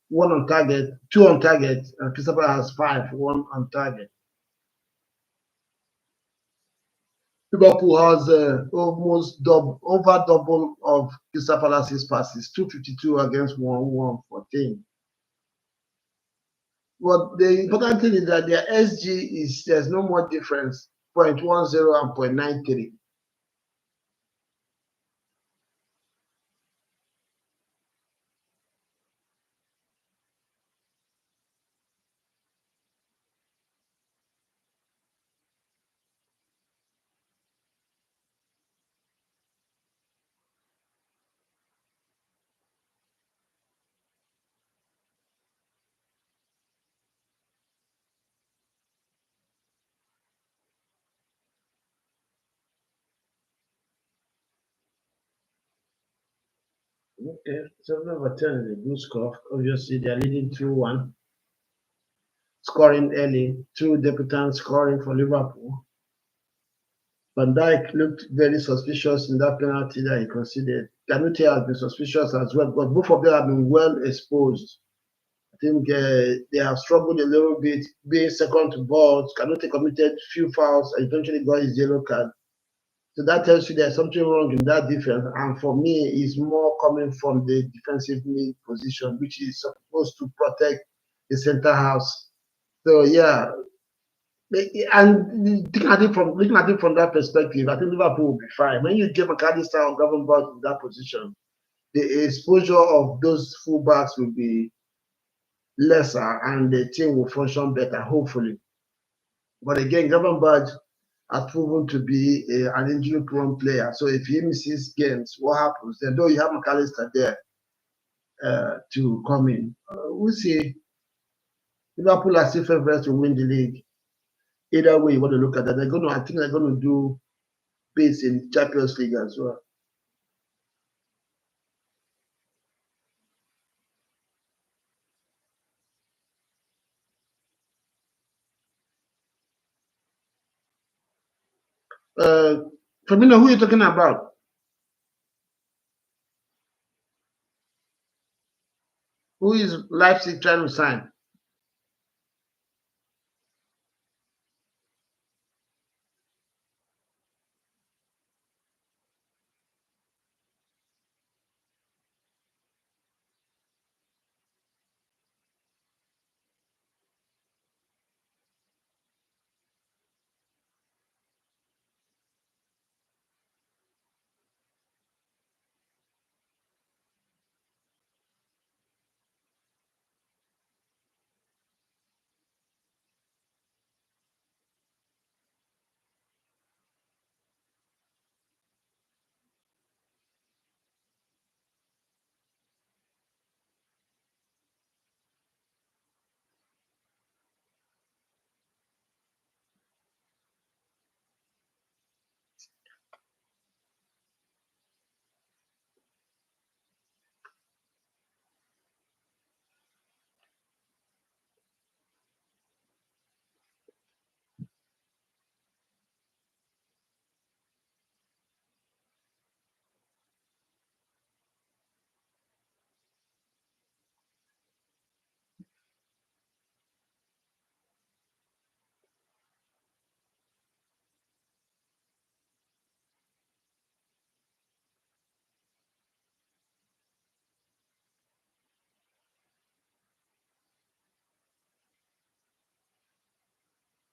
one on target, two on target, and Crystal Palace has 5, one on target. Liverpool has almost over double of Crystal Palace's passes, 252 against 114. But the important thing is that their SG there's no more difference, 0.10 and 0.93. Okay, 7/10 is a good score. Obviously, they are leading 2-1, scoring early. Two debutants scoring for Liverpool. Van Dijk looked very suspicious in that penalty that he conceded. Canute has been suspicious as well, but both of them have been well exposed. I think they have struggled a little bit being second to balls. Canute committed few fouls and eventually got his yellow card. So that tells you there's something wrong in that defense. And for me, it's more coming from the defensive mid position, which is supposed to protect the center house. So yeah, and looking at it from that perspective, I think Liverpool will be fine. When you get McAllister or Gravenberch in that position, the exposure of those fullbacks will be lesser, and the team will function better, hopefully. But again, Gravenberch has proven to be an injury-prone player. So if he misses games, what happens? Then though you have McAllister there to come in, we'll see. Liverpool are still favourites to win the league. Either way you want to look at that, I think they're going to do base in Champions League as well. Firmino, who are you talking about? Who is Leipzig trying to sign?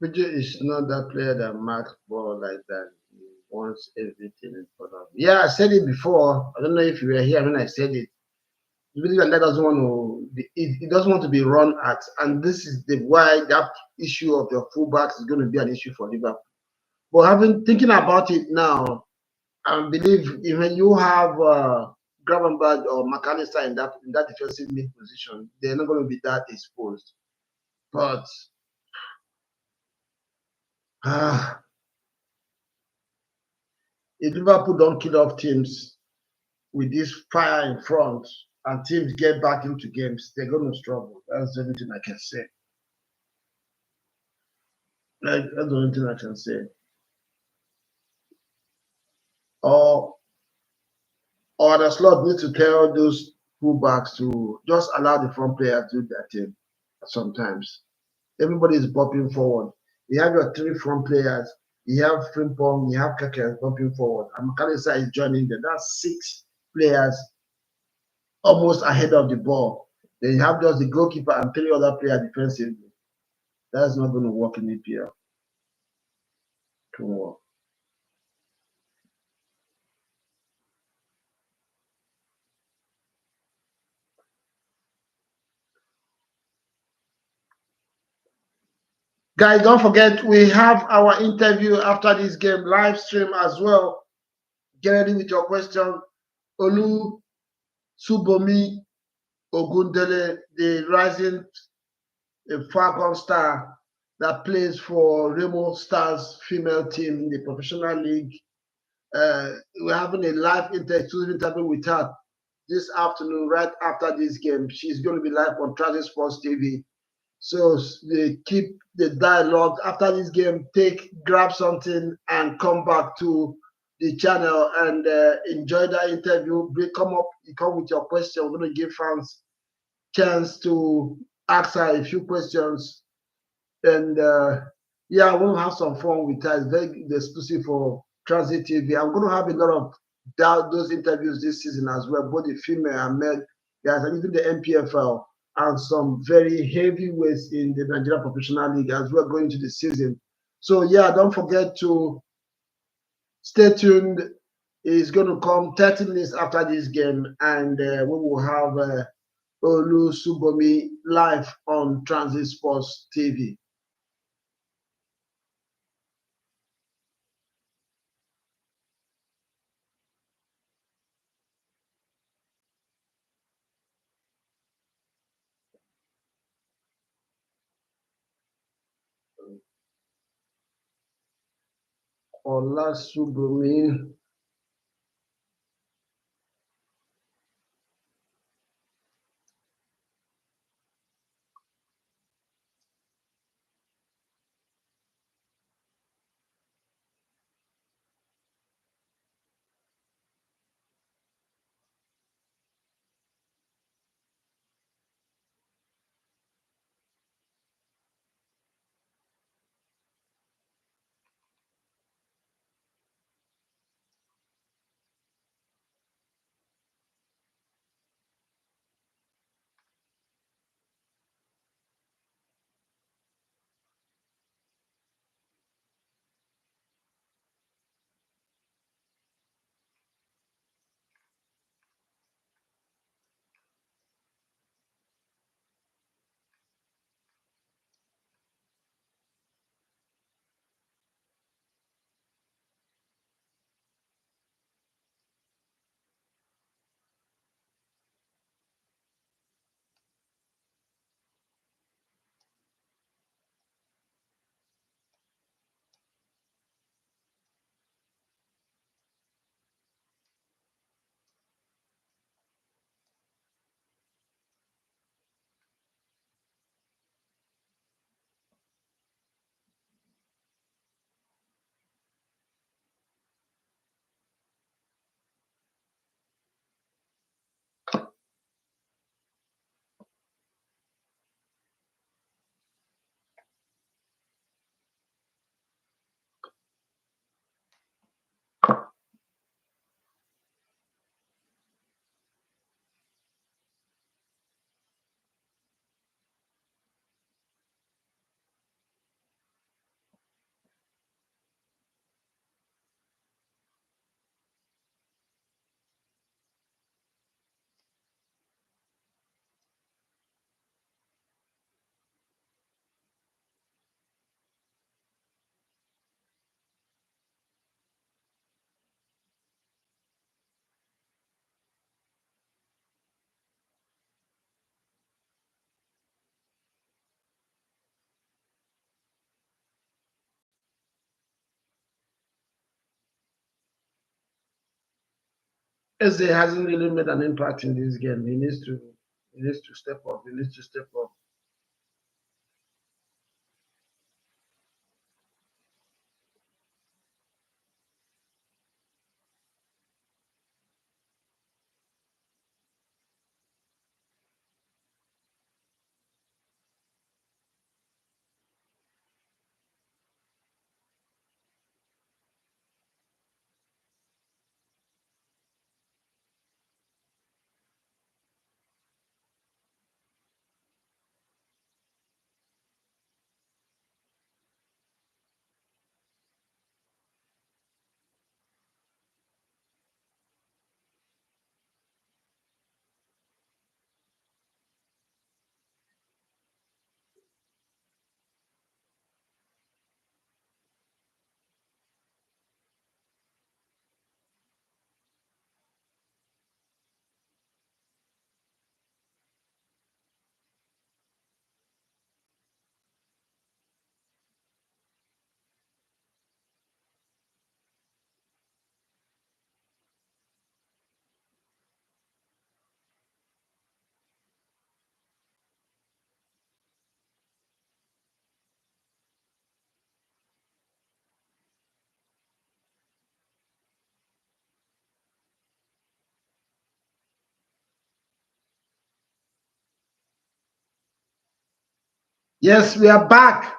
Vijay is not that player that marks ball like that. He wants everything in front of him. Yeah, I said it before. I don't know if you were here when I said it. He really like doesn't want to be, he doesn't want to be run at, and this is the why that issue of your fullbacks is going to be an issue for Liverpool. But having thinking about it now, I believe when you have Gravenberch or McAllister in that defensive mid position, they're not going to be that exposed. But if Liverpool don't kill off teams with this fire in front and teams get back into games, they're going to struggle. That's the only thing I can say. Like, that's the only thing I can say. Or the slot needs to tell those fullbacks to just allow the front player to do their thing sometimes. Everybody is bopping forward. You have your three front players. You have Frimpong, you have Keke bopping forward. And McAllister is joining them. That's six players almost ahead of the ball. Then you have just the goalkeeper and three other players defensively. That's not going to work in EPL. To work. Guys, don't forget we have our interview after this game live stream as well. Get ready with your question. Olu Subomi Ogundele, the rising Falcon star that plays for Remo Stars female team in the professional league. We're having a live exclusive interview with her this afternoon, right after this game. She's going to be live on Transit Sports TV. So they keep the dialogue after this game. Grab something and come back to the channel and enjoy that interview. You come with your question. We're going to give fans chance to ask her a few questions, and yeah, we'll have some fun with her. It's very exclusive for Transit TV. I'm going to have a lot of those interviews this season as well, both the female and male. There's even the MPFL and some very heavyweights in the Nigeria Professional League as we're going to the season. So yeah, don't forget to stay tuned. It's going to come 30 minutes after this game, and we will have Olu Subomi live on Transit Sports TV. Ola Subomi. Eze hasn't really made an impact in this game. He needs to step up. He needs to step up. Yes, we are back.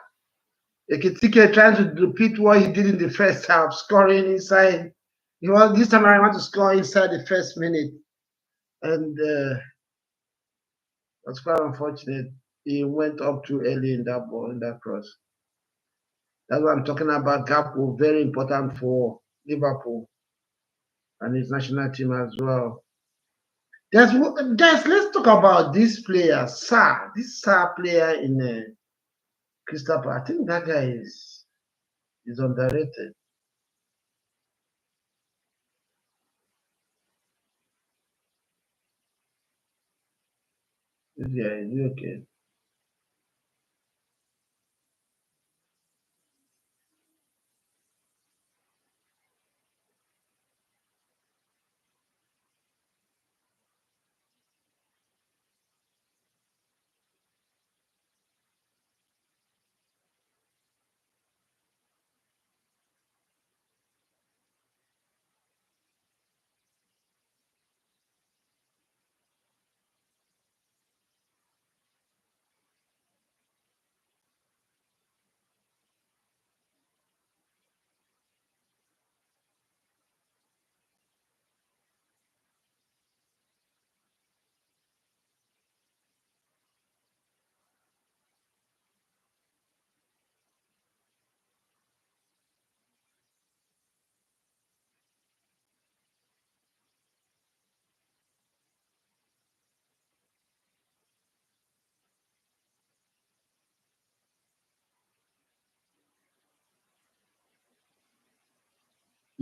Ekitike trying to repeat what he did in the first half, scoring inside. This time I want to score inside the first minute, and that's quite unfortunate. He went up too early in that ball, in that cross. That's what I'm talking about. Gakpo, very important for Liverpool and his national team as well. Guys, let's talk about this player, Sa. This Sa player in Crystal Palace. I think that guy is underrated. Yeah, is okay?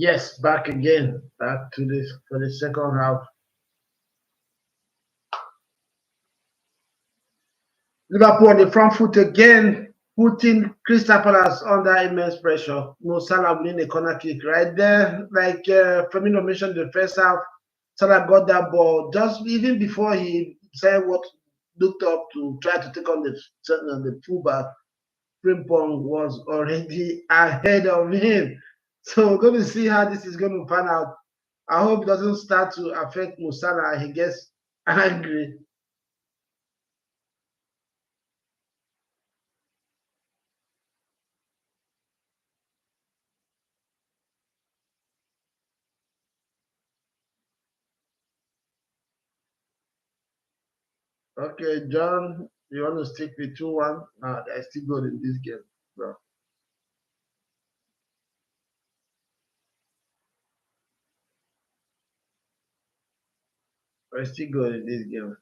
Yes, back again, back to this for the second half. Liverpool on the front foot again, putting Crystal Palace under immense pressure. No Salah winning a corner kick right there. Like Firmino mentioned, the first half, Salah got that ball just even before he said what looked up to try to take on the fullback. Frimpong was already ahead of him. So we're going to see how this is going to pan out. I hope it doesn't start to affect Musala. He gets angry. Okay, John, you want to stick with 2-1? I still good in this game, bro. I still good in this game.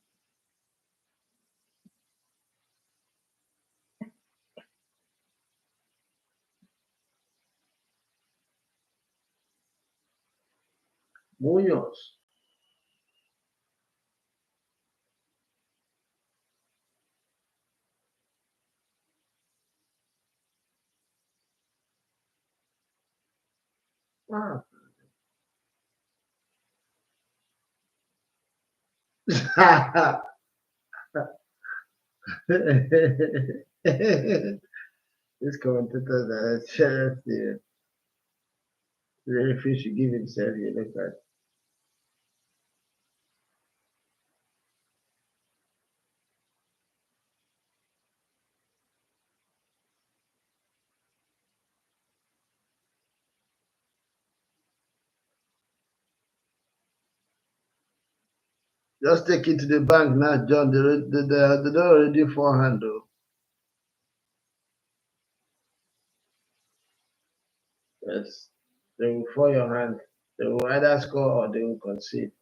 Munoz. Ah. This commentator that shares the referee should give himself a yellow card. Just take it to the bank now, John. They don't already forehand though. Yes. They will fall your hand. They will either score or they will concede.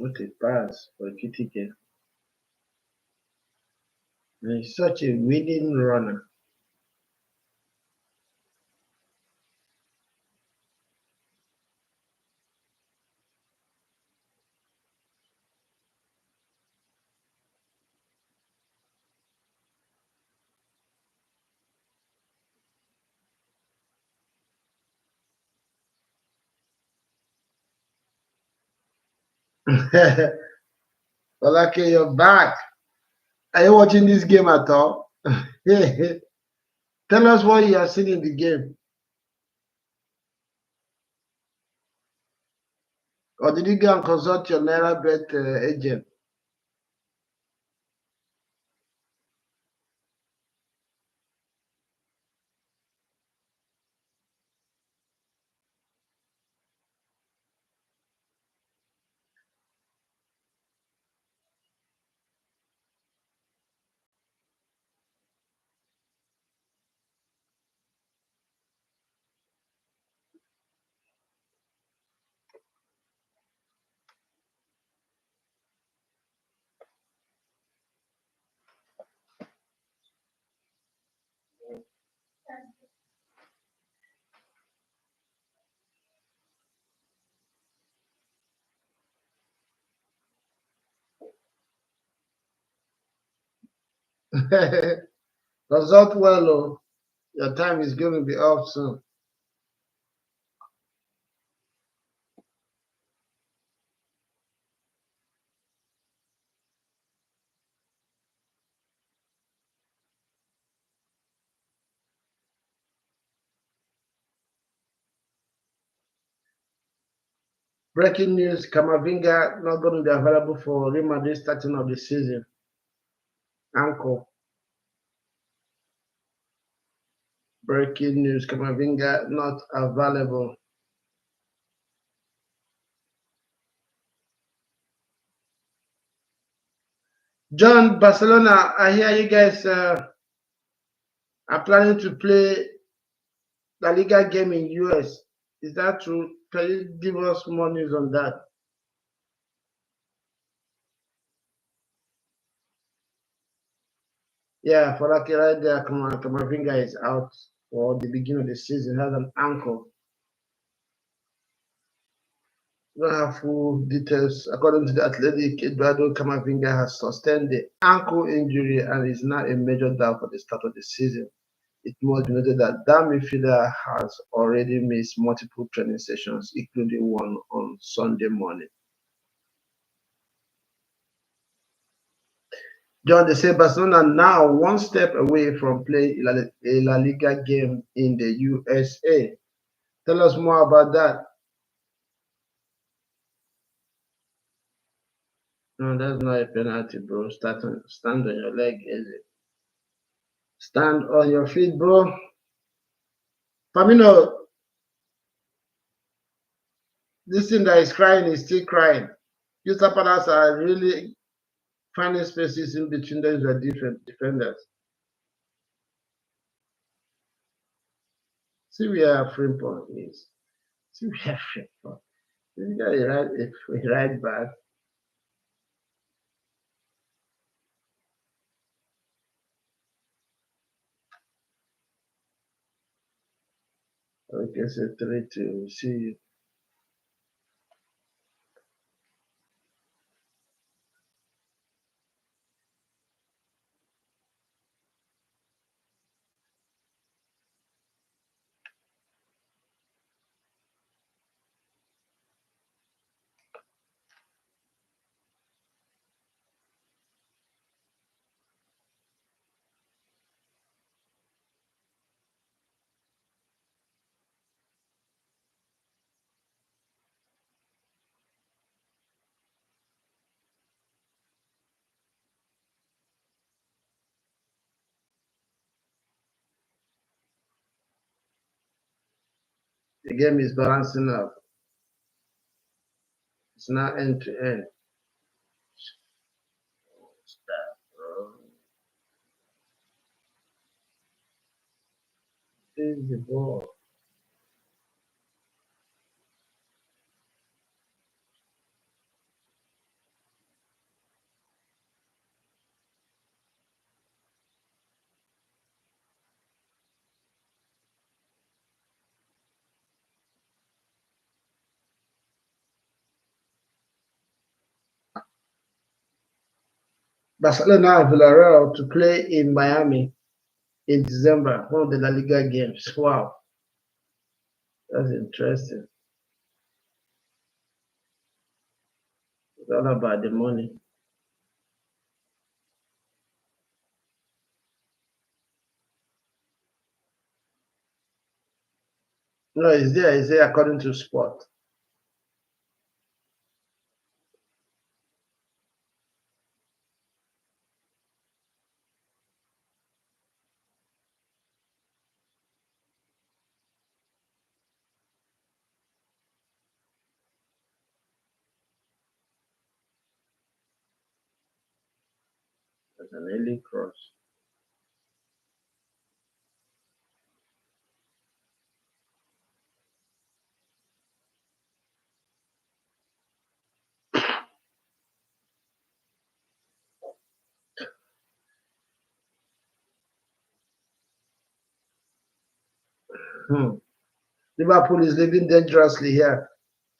What a pass for Kitike. He's such a winning runner. Olake, you're back. Are you watching this game at all? Tell us what you have seen in the game. Or did you go and consult your Naira Bet agent? Consult well, oh. Your time is going to be up soon. Breaking news: Kamavinga not going to be available for Real Madrid starting of the season. Ankle. Breaking news: Kamavinga not available. John, Barcelona, I hear you guys are planning to play La Liga game in US. Is that true? Can you give us more news on that? Yeah, for like right there, Kamavinga is out for the beginning of the season, has an ankle. We don't have full details. According to the Athletic, Eduardo Camavinga has sustained the ankle injury and is now a major doubt for the start of the season. It must be noted that midfielder has already missed multiple training sessions, including one on Sunday morning. John, they say Barcelona now one step away from playing a La Liga game in the USA. Tell us more about that. No, that's not a penalty, bro. Stand on your leg, is it? Stand on your feet, bro. Famino, this thing that is crying is still crying. You Zapatas are really finding spaces in between those are different defenders. See where Frimpong is. See where Frimpong. This guy is right back. Okay, so 3-2. See you. The game is balancing up. It's now end to end. Stop, bro. This is the ball. Barcelona and Villarreal to play in Miami in December, one of the La Liga games. Wow, that's interesting. It's all about the money. No, it's there. It's there according to sport. It's an alien cross. Hmm. Liverpool is living dangerously here.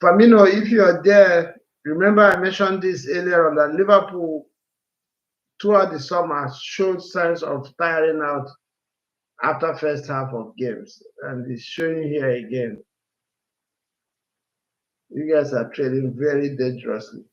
Firmino, if you are there, remember I mentioned this earlier on that Liverpool throughout the summer showed signs of tiring out after first half of games, and it's showing here again. You guys are trading very dangerously.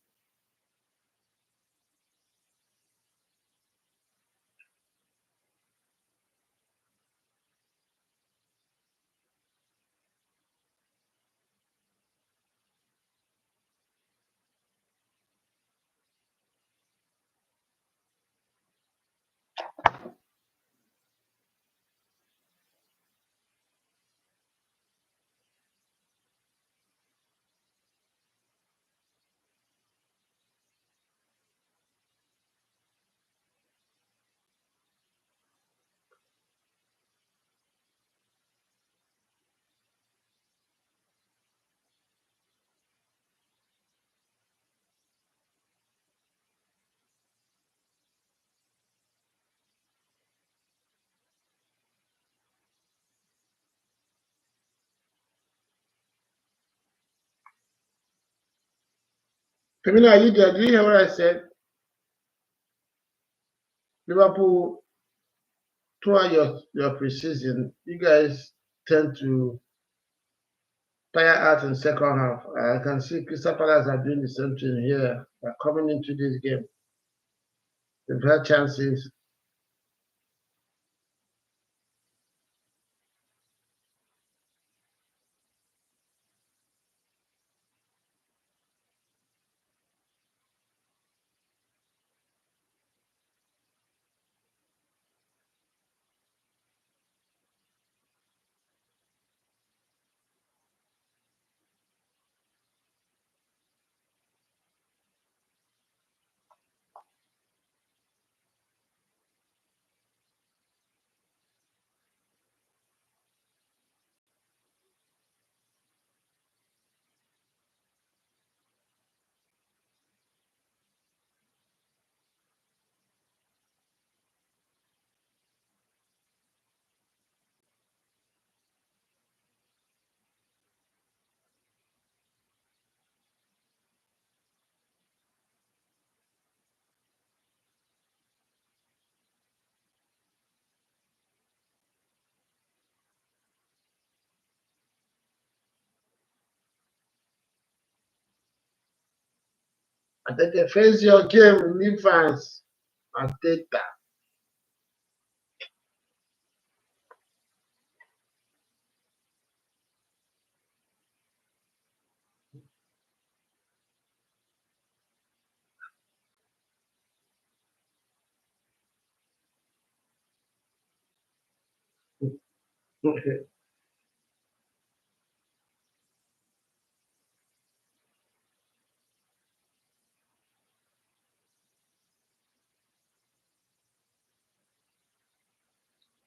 Firmino, are you there? Did you hear what I said? Liverpool, throughout your preseason, you guys tend to tire out in second half. I can see Crystal Palace are doing the same thing here. They're coming into this game. They've had chances. I think they face your game, new fans. Ateta.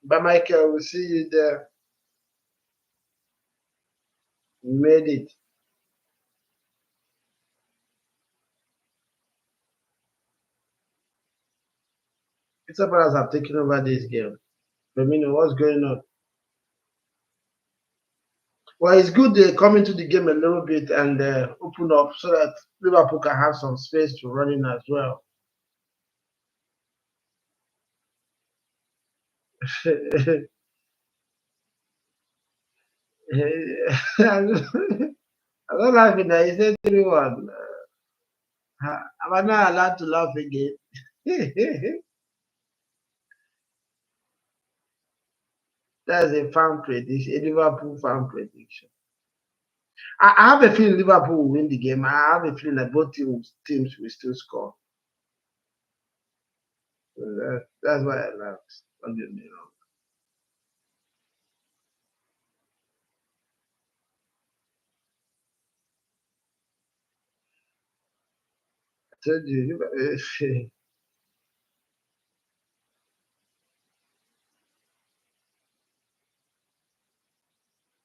But Michael, we'll see you there. You made it. Crystal Palace have taken over this game. Firmino, what's going on? Well, it's good they come into the game a little bit and open up so that Liverpool can have some space to run in as well. I'm not laughing now. He said 3-1. I'm not allowed to laugh again. That's a fan prediction, a Liverpool fan prediction. I have a feeling Liverpool will win the game. I have a feeling that both teams will still score. So that's why I laughed. Don't get me wrong. I told you,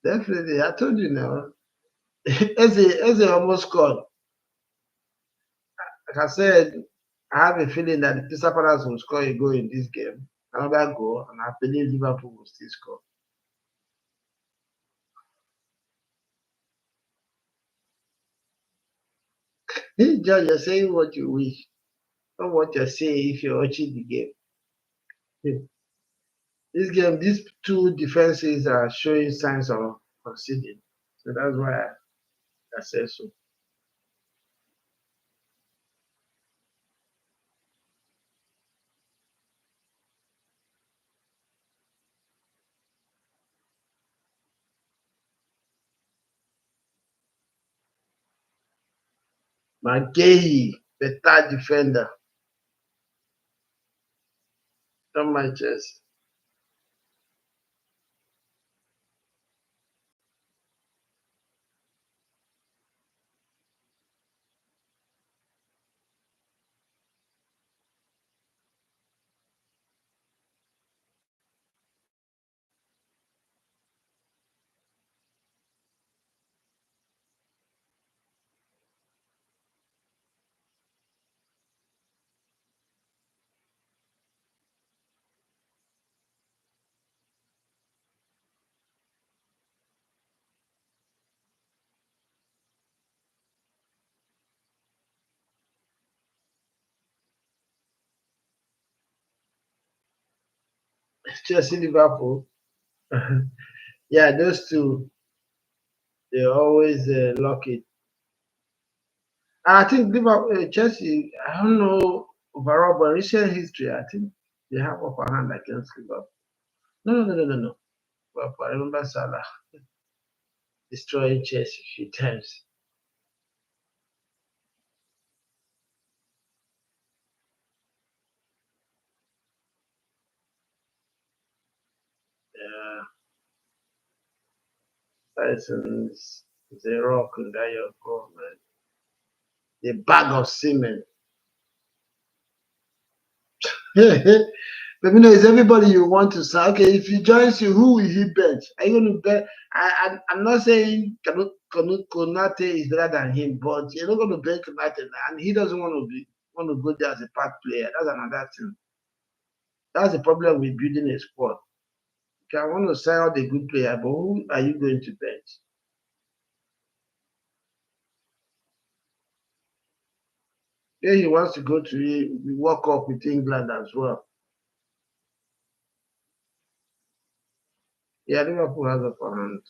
definitely. I told you now. Eze almost scored. Like I said, I have a feeling that the Crystal Palace will score a goal in this game, another goal, and I believe Liverpool will still score. John, you're saying what you wish, not what you're saying if you're watching the game. This game, these two defenses are showing signs of conceding. So that's why I said so. McGahey, the third defender, on my chest. Chelsea, Liverpool. Yeah, those two, they always lock it. And I think Liverpool, Chelsea, I don't know overall, but recent history, I think they have upper hand against Liverpool. No. But I remember Salah destroying Chelsea a few times. Yeah, Tyson's the rock in that your goal, man. The bag of cement. But you know, it's everybody you want to say. Okay, if he joins you, who will he bench? Are you going to bet? I'm not saying Konate is better than him, but you're not going to bench Konate, and he doesn't want to go there as a part player. That's another thing. That's the problem with building a squad. You can want to sign out a good player, but who are you going to bench? Then he wants to go to work up with England as well. Yeah, Liverpool has a hand.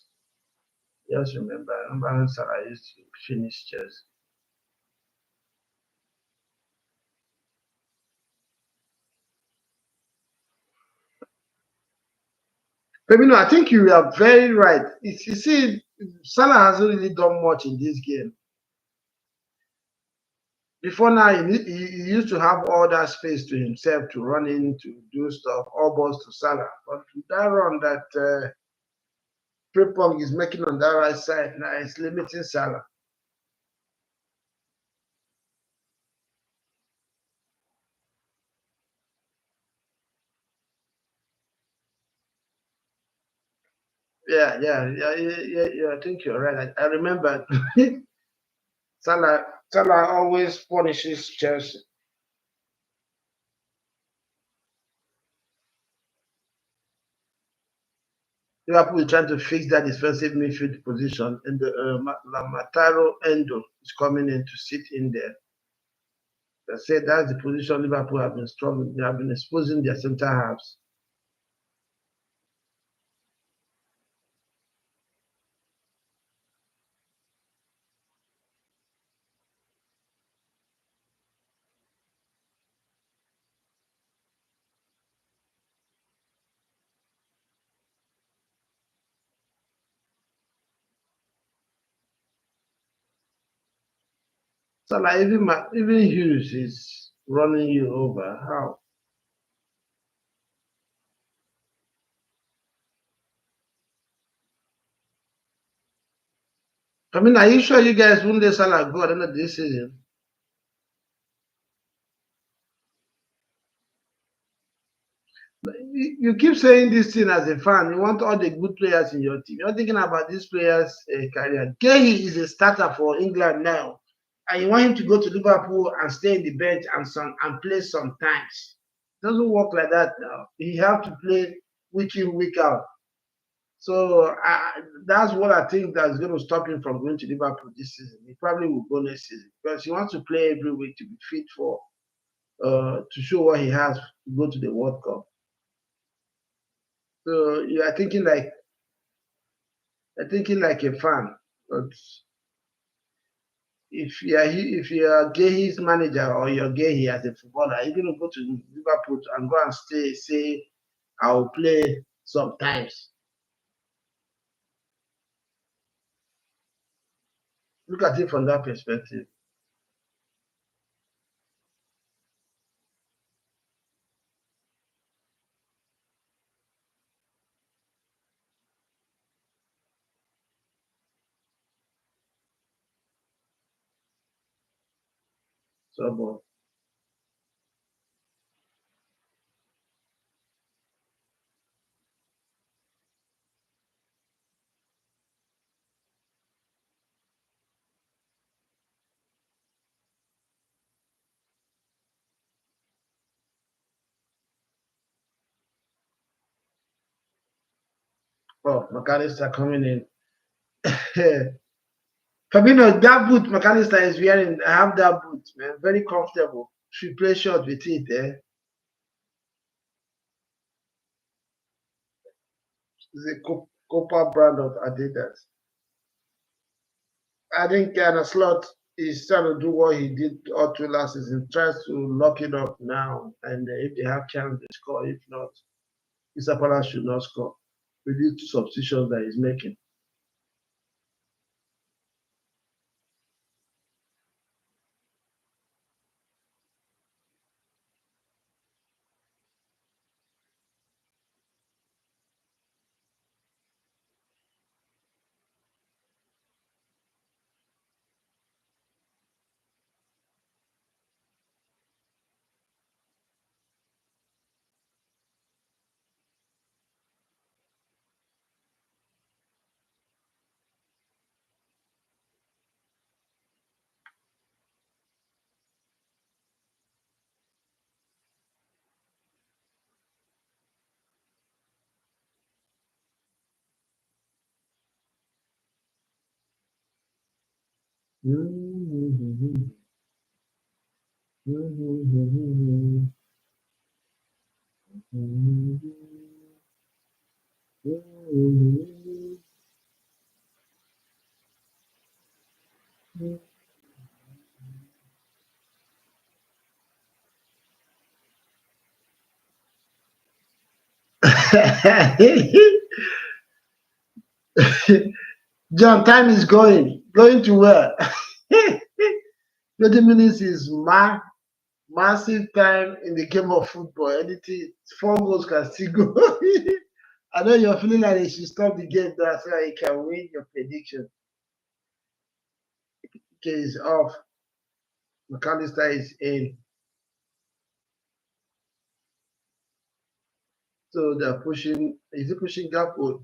Just remember when Salah used to finish Chelsea. But you know, I think you are very right. You see, Salah hasn't really done much in this game. Before now, he used to have all that space to himself to run in, to do stuff, all balls to Salah. But that run that Frimpong is making on that right side now is limiting Salah. Yeah. I think you're right. I remember Salah always punishes Chelsea. Liverpool is trying to fix that defensive midfield position, and the Lautaro Endo is coming in to sit in there. They said that's the position Liverpool have been struggling. They have been exposing their centre halves. So like even Hughes is running you over. How? I mean, are you sure you guys won't let Salah go at the end of this season? You keep saying this thing as a fan. You want all the good players in your team. You're thinking about these players' career. Gay is a starter for England now, and you want him to go to Liverpool and stay in the bench and play sometimes. It doesn't work like that now. He have to play week in week out. So that's what I think that's going to stop him from going to Liverpool this season. He probably will go next season because he wants to play every week to be fit for to show what he has to go to the World Cup. So you are thinking like a fan. But if you are Gay's manager or you're Gay as a footballer, you're gonna go to Liverpool and go and stay. Say I'll play sometimes. Look at it from that perspective. So, oh, McAllister coming in. Fabinho, that boot McAllister is wearing, I have that boot, man. Very comfortable. Should play short with it, eh? It's a Copa brand of Adidas. I think Slot is trying to do what he did all through last season, tries to lock it up now. And if they have chance, they score. If not, Isapala should not score with these two substitutions that he's making. John, time is going to where? 20 minutes is massive time in the game of football. Anything, 4 goals can still go. I know you're feeling like they should stop the game now so you can win your prediction. Okay, is off. McAllister is in. So they're pushing. Is he pushing Gakpo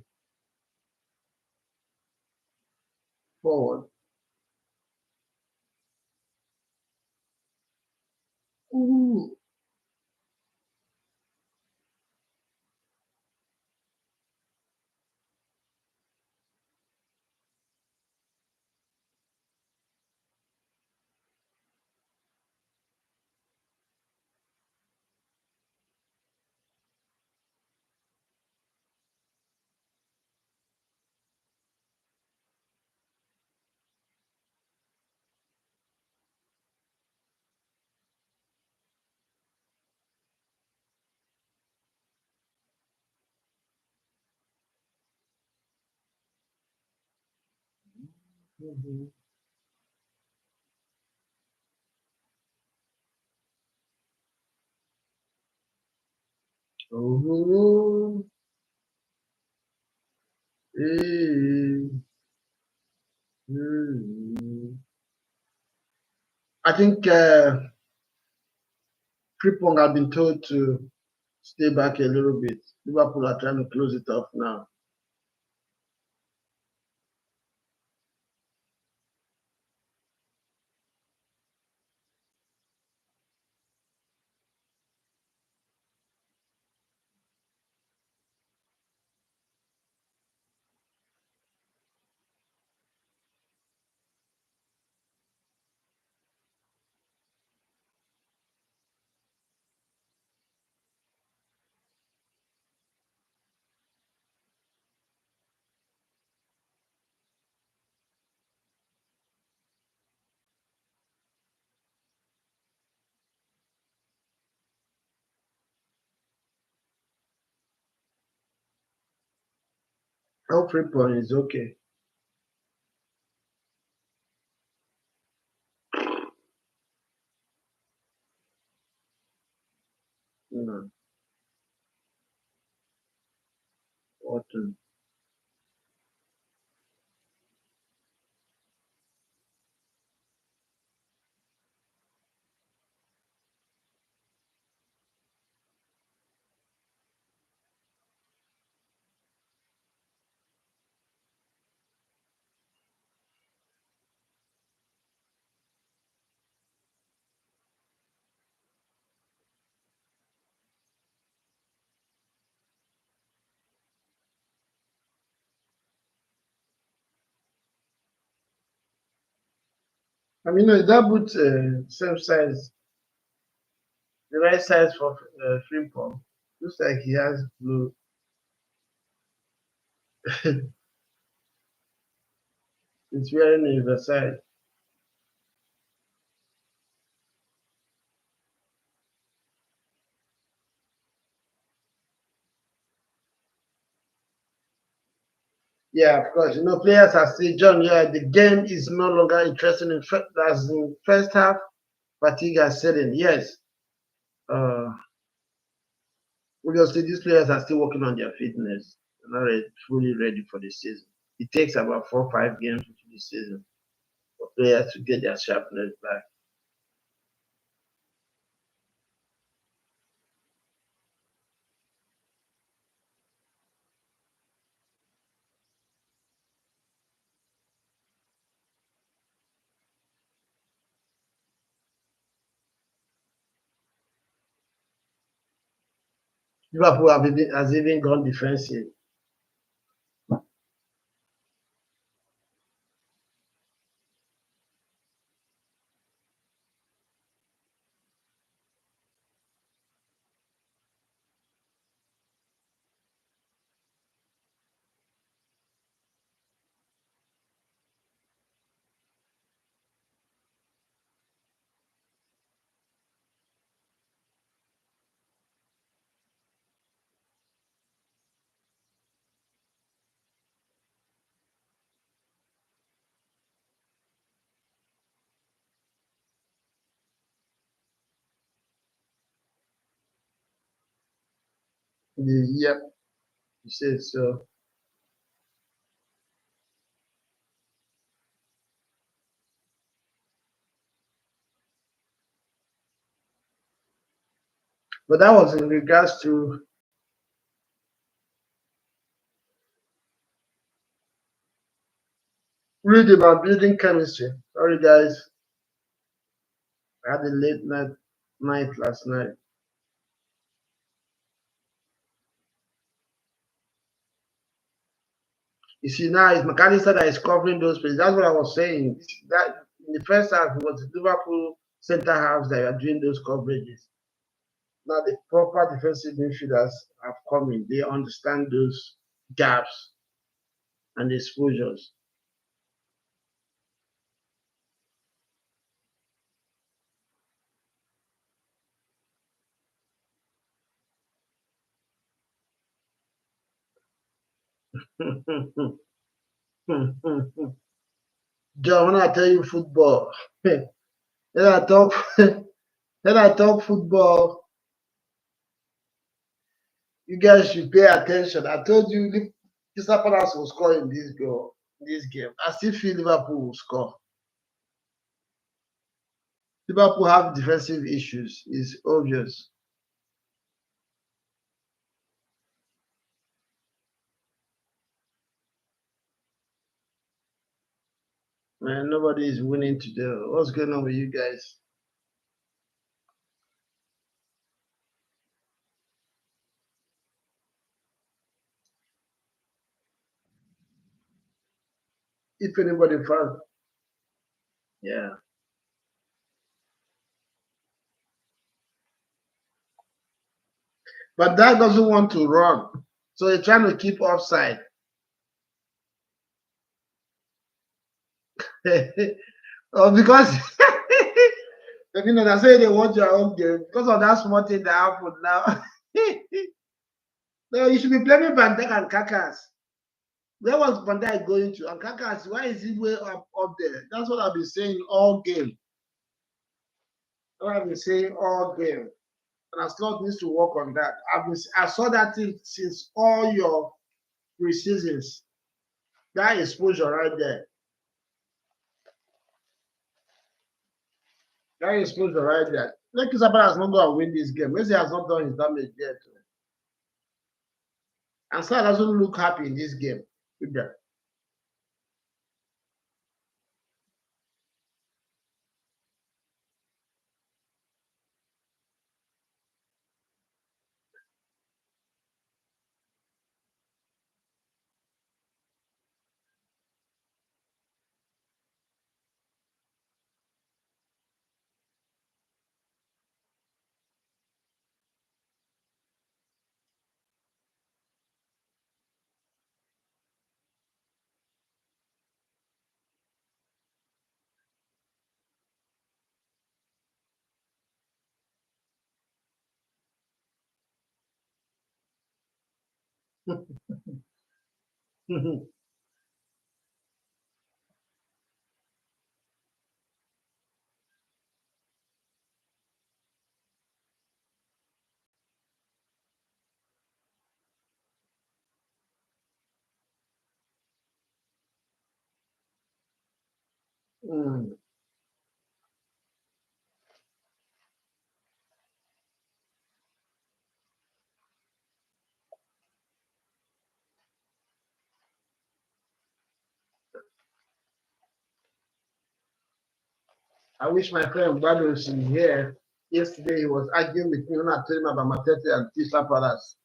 forward? Ooh. Mhm. Oh, eh, mm. I think Frimpong have been told to stay back a little bit. Liverpool are trying to close it off now. I hope Frimpong is okay. You know, what to- I mean, that boot same size, the right size for Frimpong. Looks like he has blue. It's wearing a Versailles. Yeah, of course. You know, players are still John. Yeah, the game is no longer interesting as in first half. Fatigue has set in. Yes. Uh, obviously, these players are still working on their fitness. They're not fully ready for the season. It takes about 4 or 5 games into the season for players to get their sharpness back. Liverpool has even gone defensive. Yep, you said so. But that was in regards to rhythm and building chemistry. Sorry, guys. I had a late night last night. You see, now it's McAllister that is covering those places. That's what I was saying. That in the first half, it was Liverpool centre halves that are doing those coverages. Now the proper defensive midfielders have come in. They understand those gaps and exposures. John, when I tell you football, then I talk then I talk football. You guys should pay attention. I told you Crystal Palace will score in this game. I still feel Liverpool will score. Liverpool have defensive issues. It's obvious. Man, nobody is winning today. What's going on with you guys? If anybody fans, yeah. But that doesn't want to run. So they're trying to keep offside. Oh, because you know, that's why they want your own game. Because of that small thing that happened now. No, you should be blaming Van Dijk and Kakas. Where was Van Dijk going to? And Kakas, why is he way up there? That's what I've been saying all game. What I've been saying all game. And Slot needs to work on that. I saw that thing since all your pre-seasons. That exposure right there. That exposure right there. Like Isabella has not going to win this game. Messi has not done his damage yet. And Salah doesn't look happy in this game. Either. Mm. I wish my friend Brad was in here. Yesterday he was arguing with me when I told him about Matete and Crystal Palace.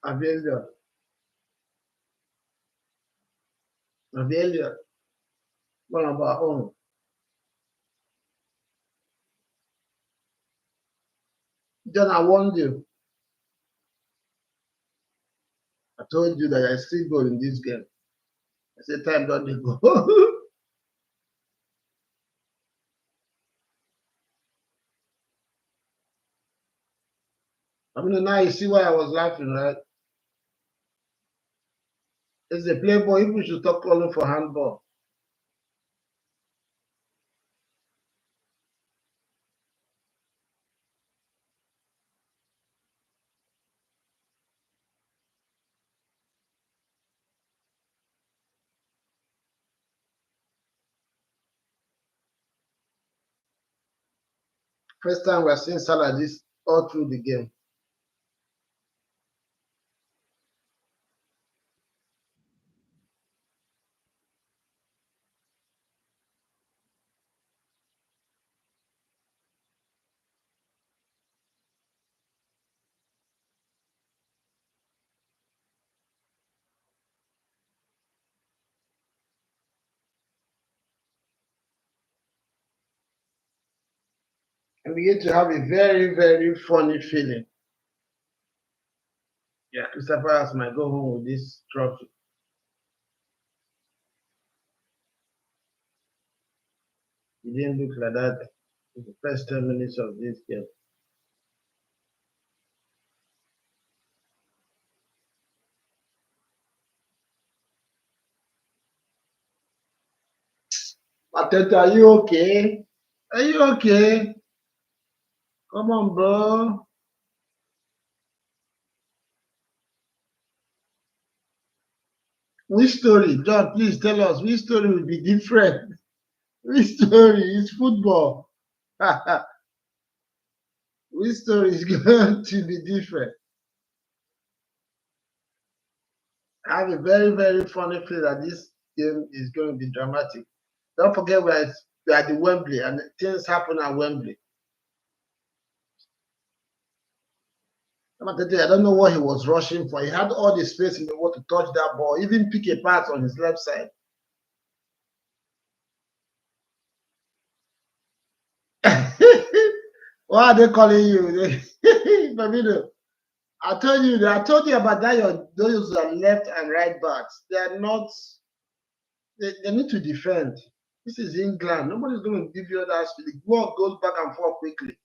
Avelia. Avelia. One of our own. Then I warned you. I told you that I still go in this game. I said time don't go. Now you see why I was laughing, right? It's a playboy. People should stop calling for handball. First time we're seeing Salah this all through the game. And we get to have a very, very funny feeling. Yeah, Christopher Palace might go home with this trophy. It didn't look like that in the first 10 minutes of this game. Ateta, are you okay? Are you okay? Come on, bro. Which story? John, please tell us. Which story will be different? Which story? It's football. Which story is going to be different? I have a very, very funny feeling that this game is going to be dramatic. Don't forget we are at the Wembley and things happen at Wembley. I don't know what he was rushing for. He had all the space in the world to touch that ball, even pick a pass on his left side. Why are they calling you? Firmino, I told you about that. Those are left and right backs. They are not, they need to defend. This is England. Nobody's going to give you that speed. The ball goes back and forth quickly.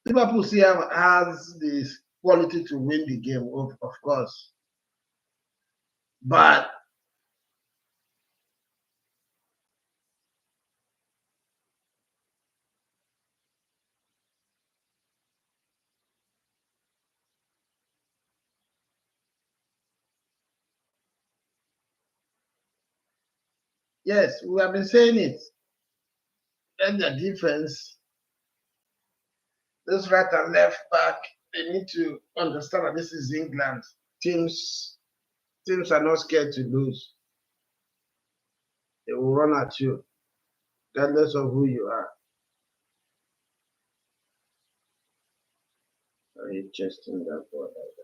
Liverpool CM has this quality to win the game, of course. But yes, we have been saying it. Then the defense, this right and left back, they need to understand that this is England. Teams teams are not scared to lose. They will run at you, regardless of who you are. Are you chesting that ball like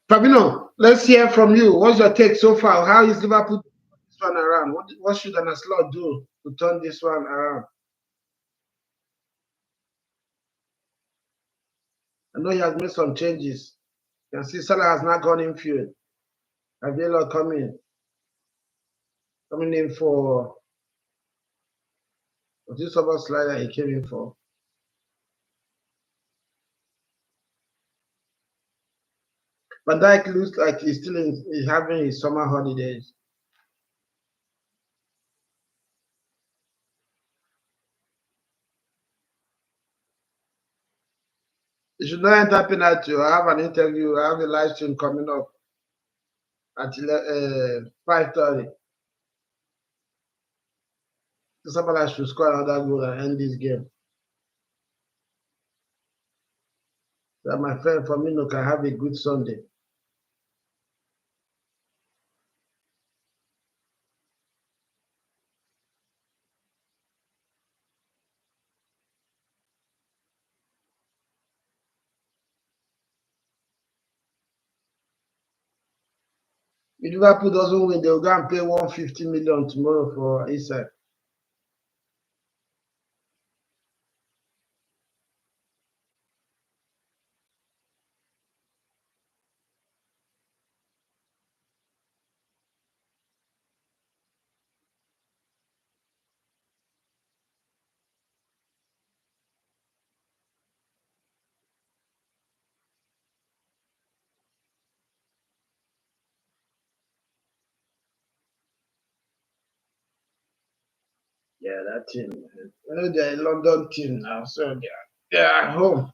that? Fabino, let's hear from you. What's your take so far? How is Liverpool this one around? What should an Slot do to turn this one around? I know he has made some changes. You can see Salah has not gone in field. Avila coming in for this other slider he came in for. Van Dijk looks like he's still he's having his summer holidays. You should not enter penalty. I have an interview. I have a live stream coming up at 5:30. Somebody should score another goal and end this game. So my friend Firmino can have a good Sunday. If Liverpool doesn't win, they'll go and pay 150 million tomorrow for Isak. Yeah, that team. You know, they're a London team now, so they're at home.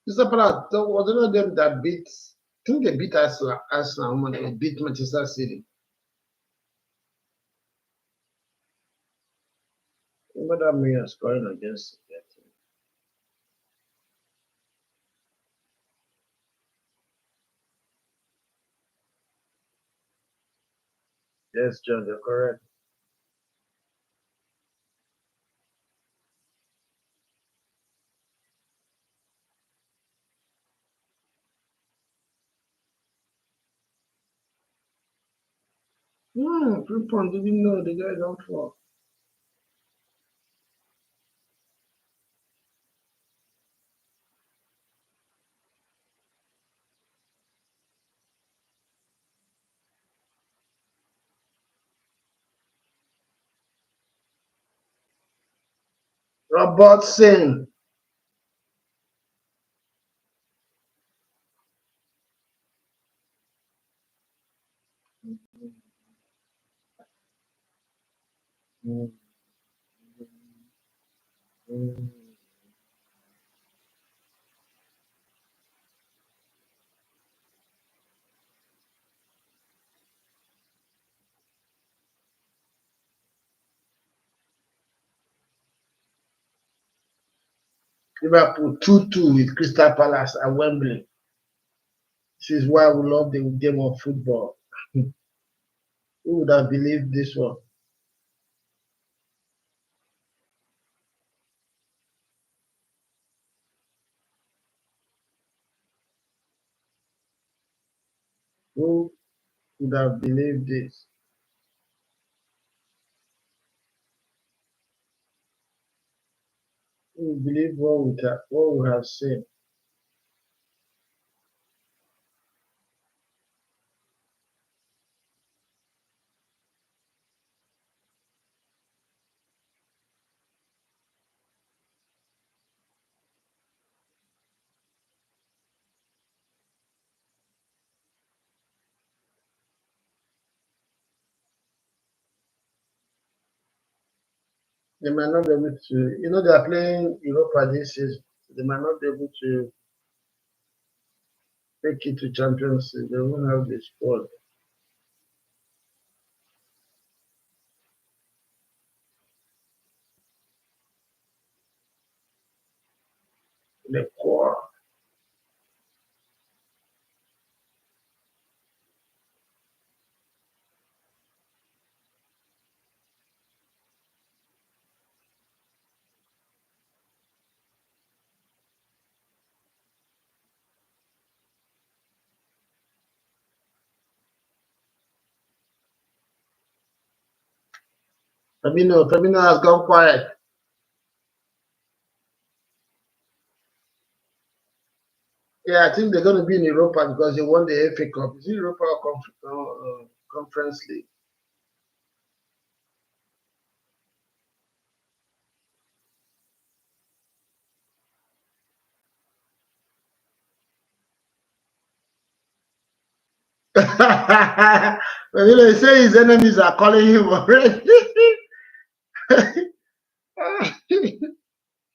Mr. Pratt, was it not them that beat? I think they beat Arsenal when they beat Manchester City. Remember that Mia scoring against that team? Yes, John, you're correct. Frimpong didn't know the guy don't fall. Robertson. Mm, mm. Liverpool 2-2 with Crystal Palace at Wembley. This is why we love the game of football. Who would have believed this one? Who would have believed this? Who would believe what we have seen? They might not be able to, they are playing Europa this season. They might not be able to make it to Champions League. They won't have the squad, the core. Firmino has gone quiet. Yeah, I think they're going to be in Europa because they won the FA Cup. Is it Europa or Conference League? But he say his enemies are calling him already.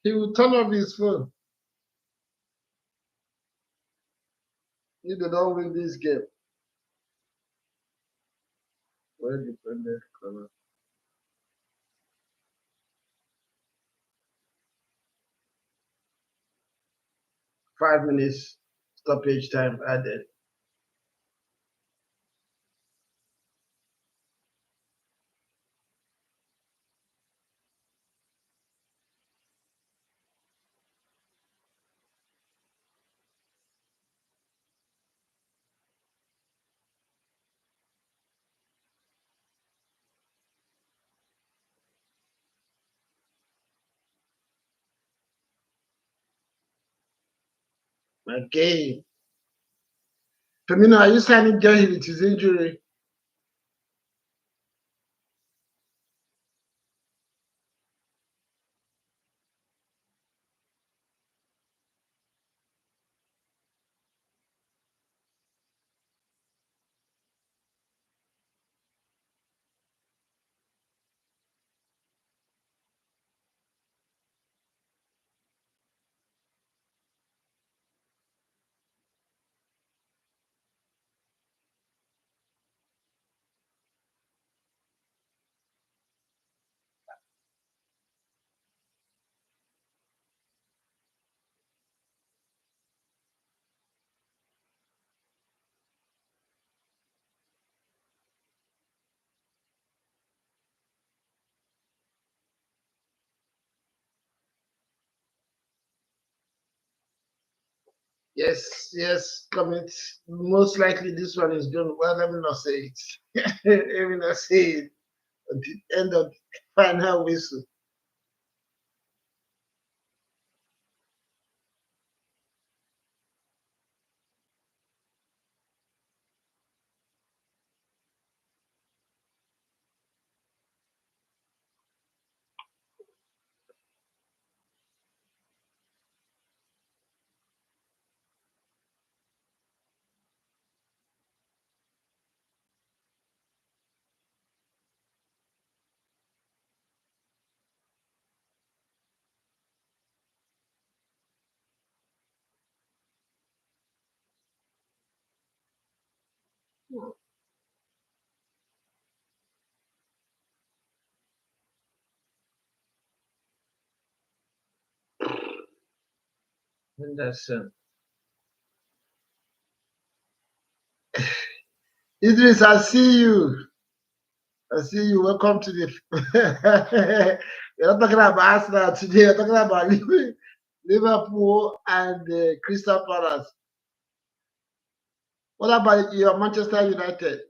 He will turn off his phone if they don't win this game. Well defended corner. 5 minutes stoppage time added. Okay. Firmino, are you signing Gehi with his injury? Yes, yes, commit. Most likely this one is going well. Let me not say it. Let me not say it at the end of the final whistle. Henderson. Idris, I see you. I see you. Welcome to the. We're not talking about Arsenal today. We're talking about Liverpool and Crystal Palace. What about your Manchester United?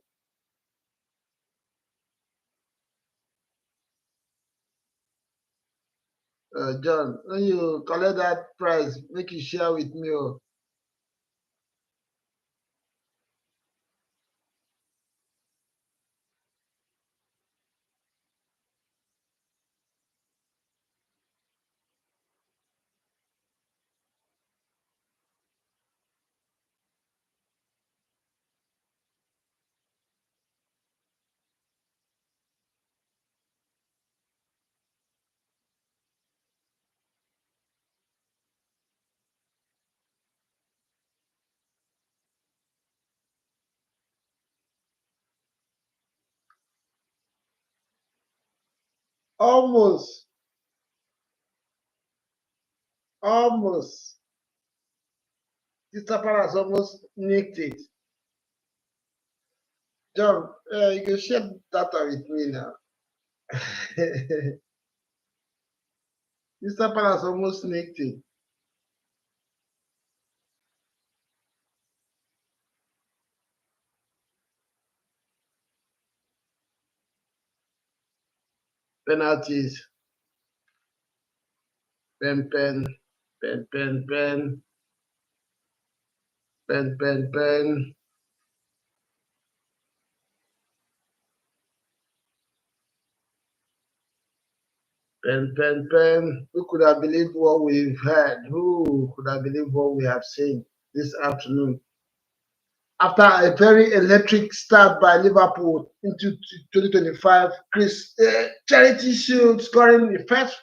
John, when you collect that prize, make you share with me. Oh. Almost, almost. Crystal Palace almost nicked it. John, you can share data with me now. Crystal Palace almost nicked it. Penalties. Pen, pen, pen, pen, pen, pen, pen, pen, pen, pen, pen. Who could have believed what we've heard? Who could have believed what we have seen this afternoon? After a very electric start by Liverpool into 2025, Chris Charity Shield scoring the first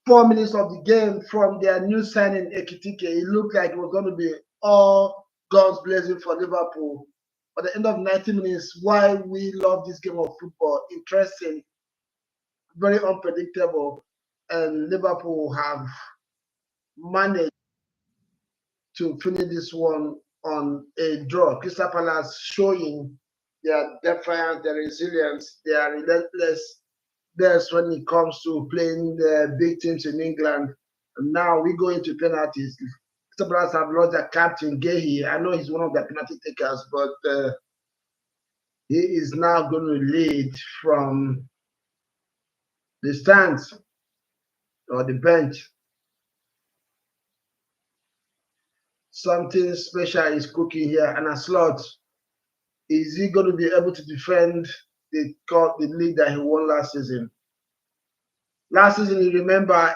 4 minutes of the game from their new signing Ekitike. It looked like it was going to be all guns blazing for Liverpool. At the end of 90 minutes, why we love this game of football, interesting, very unpredictable, and Liverpool have managed to finish this one on a draw. Crystal Palace showing their defiance, their resilience, their relentless best when it comes to playing the big teams in England. And now we go into penalties. Crystal Palace have lost their captain, Gehi. I know he's one of the penalty takers, but he is now going to lead from the stands or the bench. something special is cooking here. And a slot, is he going to be able to defend the league that he won last season? Last season, you remember,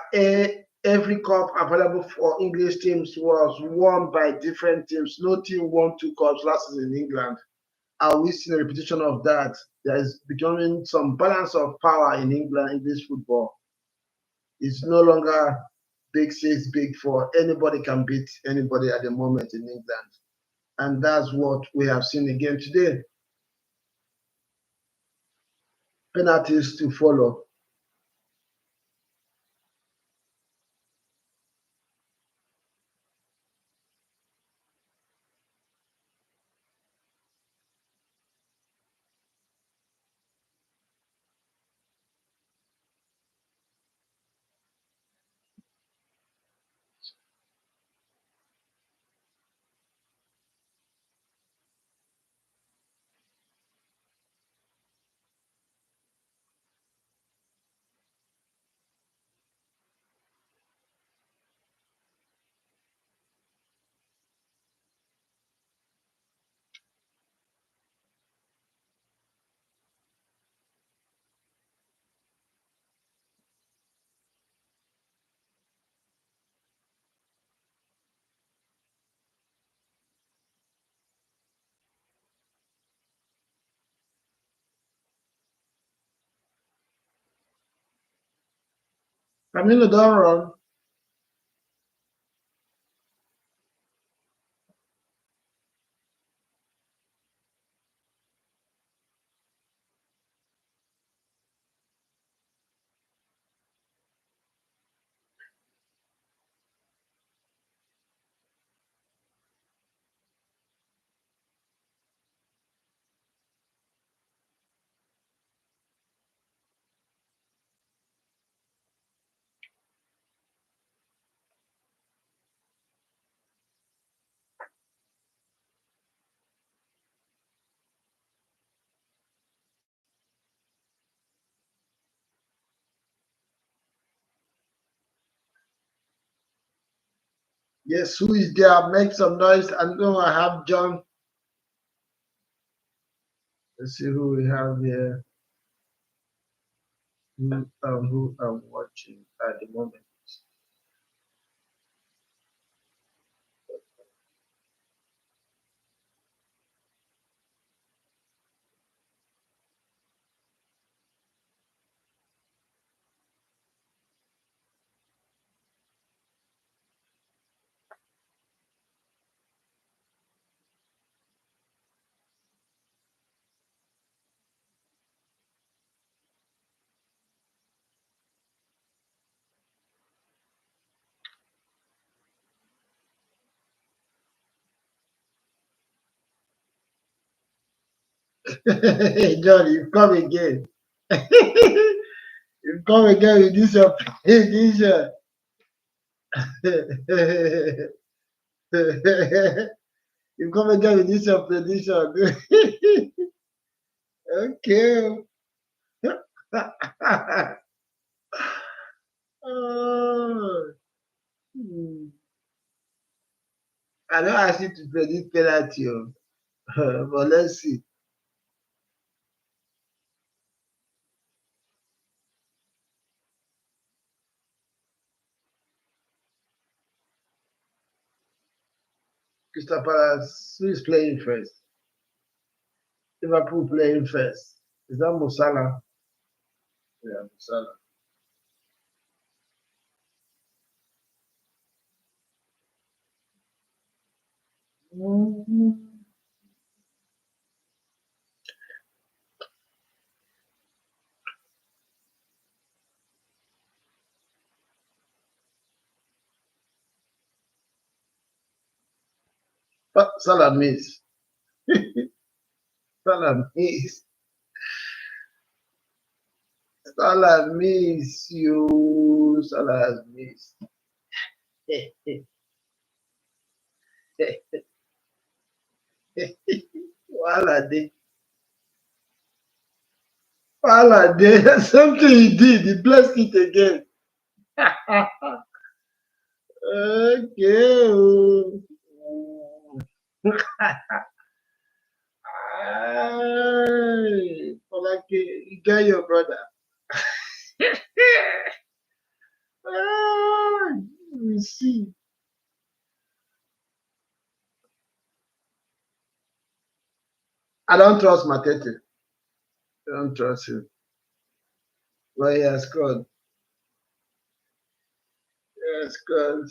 every cup available for English teams was won by different teams. No team won 2 cups last season in England. Are we seeing a repetition of that? There is becoming some balance of power in England in this football. It's no longer big 6, big 4. Anybody can beat anybody at the moment in England. And that's what we have seen again today. Penalties to follow. Camilo, don't run. Yes, who is there? Make some noise. I know I have John. Let's see who we have here. Who I'm watching at the moment. John, you come again. You come again with this your prediction. You come again with this your prediction. Okay. Oh, I don't ask you to predict penalty, but let's see. Crystal Palace, who is playing first? Liverpool playing first. Is that Musala? Yeah, Musala. But Salah miss. Salah miss. Salah miss you. Salah has missed. Wala day. Wala day. That's something he did. He blessed it again. Okay. Like you get your brother. You see. I don't trust Matete. I don't trust him. But he has scored. He has scored.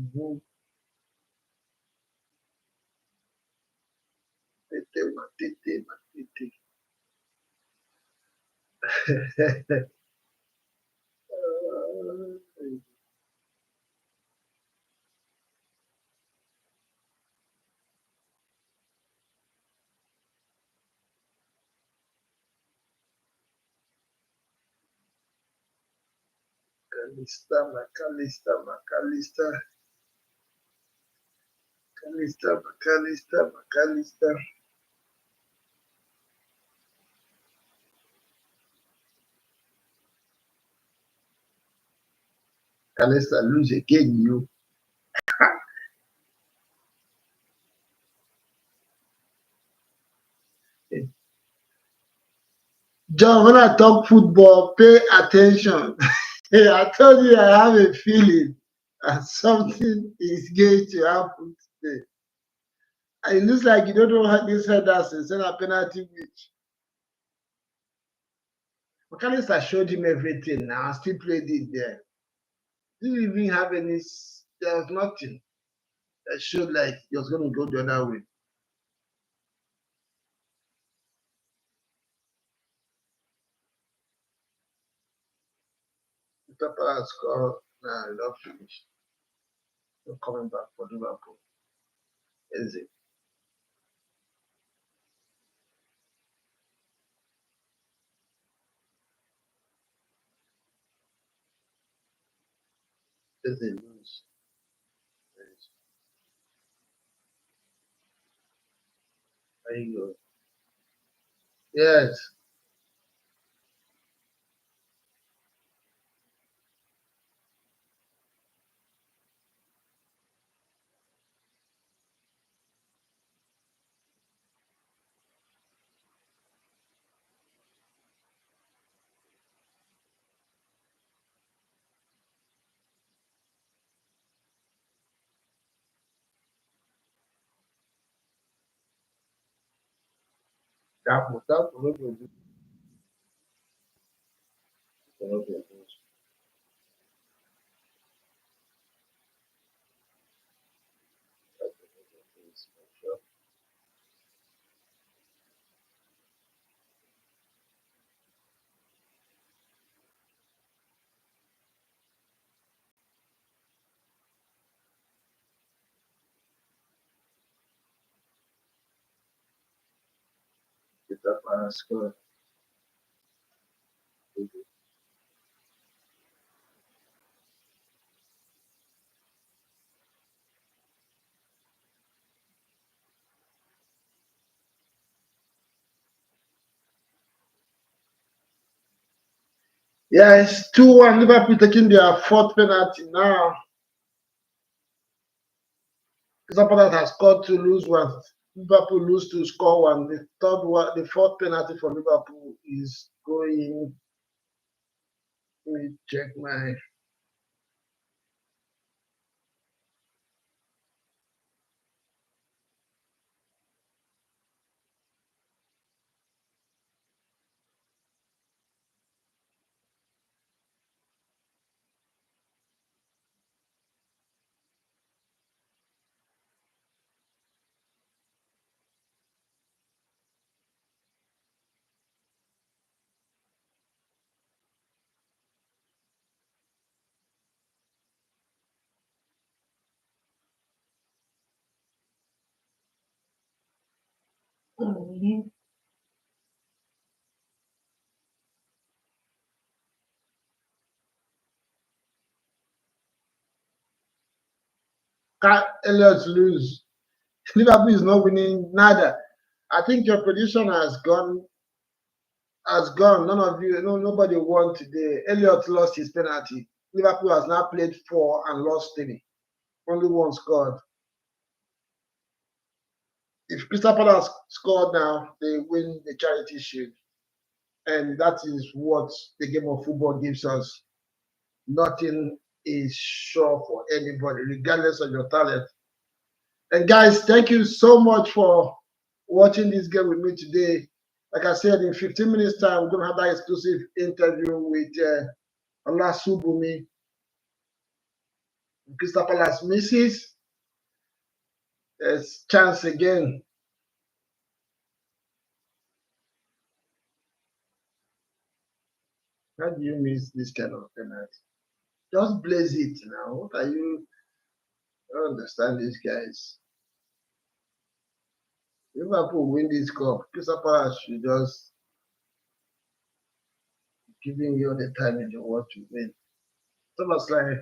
Mhm. Matete, Matete. Macalista, Macalista, Macalista, Macalista, Macalista, Macalista. Macalista lose again, you. John, when I talk football, pay attention. I told you I have a feeling that something is going to happen today. And it looks like you don't know how this headers is in a penalty reach. McAllister showed him everything now, still played it there. Didn't even have any, there was nothing that showed like he was going to go the other way. The Pepper has scored, nah, not finished. They're coming back for Liverpool. Eze. Eze lose. There you go. Yes. That will not be good. The Pepper has scored. Yeah, it's 2-1. Liverpool taking their fourth penalty now. Zapata has scored to lose one. Liverpool lose to score one. The third one, the fourth penalty for Liverpool is going. Let me check my. Mhm. Elliott lose. Liverpool is not winning nada. I think your prediction has gone. Has gone. None of you, nobody won today. Elliott lost his penalty. Liverpool has now played 4 and lost 3. Only one scored. If Crystal Palace scored now, they win the Charity Shield. And that is what the game of football gives us. Nothing is sure for anybody, regardless of your talent. And guys, thank you so much for watching this game with me today. Like I said, in 15 minutes time, we're going to have that exclusive interview with Olasubumi, Crystal Palace misses. There's chance again. How do you miss this kind of penalty? Just blaze it now. What are you? I don't understand these guys. Liverpool win this cup. Crystal Palace should just giving you the time in the world to win. Thomas like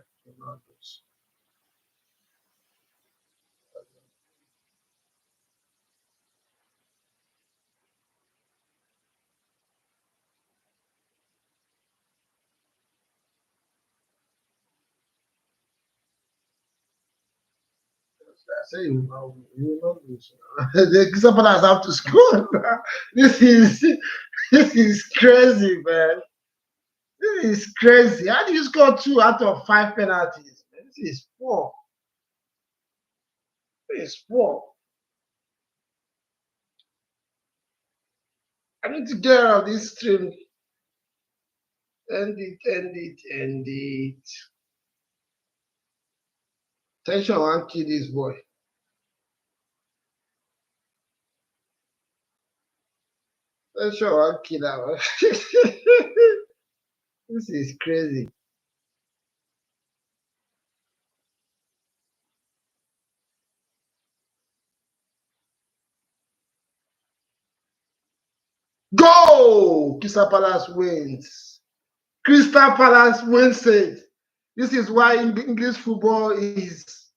I say you will not lose. The Crystal Palace have to score. this is crazy, man. This is crazy. How do you score 2 out of 5 penalties? This is poor. This is poor. I need to get out of this stream. End it. Tension won't kill this boy. Tension won't kill that. This is crazy. Go! Crystal Palace wins. Crystal Palace wins it. This is why English football is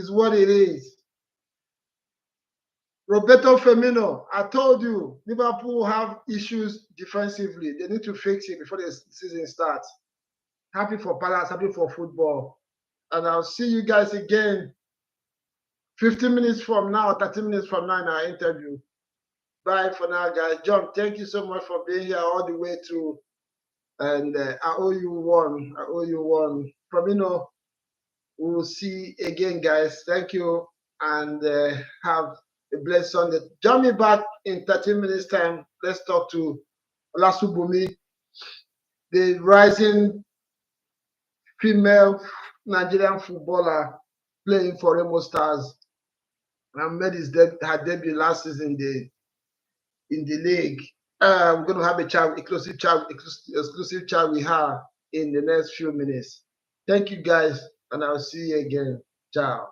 what it is. Roberto Firmino, I told you, Liverpool have issues defensively. They need to fix it before the season starts. Happy for Palace, happy for football. And I'll see you guys again 15 minutes from now, 30 minutes from now in our interview. Bye for now, guys. John, thank you so much for being here all the way through. And I owe you one. I owe you one. Firmino, we will see again, guys. Thank you. And have a blessed Sunday. Join me back in 30 minutes time. Let's talk to Olasubumi, the rising female Nigerian footballer playing for Remo Stars. And made her debut last season in the league. We're going to have a chat, exclusive chat with her in the next few minutes. Thank you, guys, and I'll see you again. Ciao.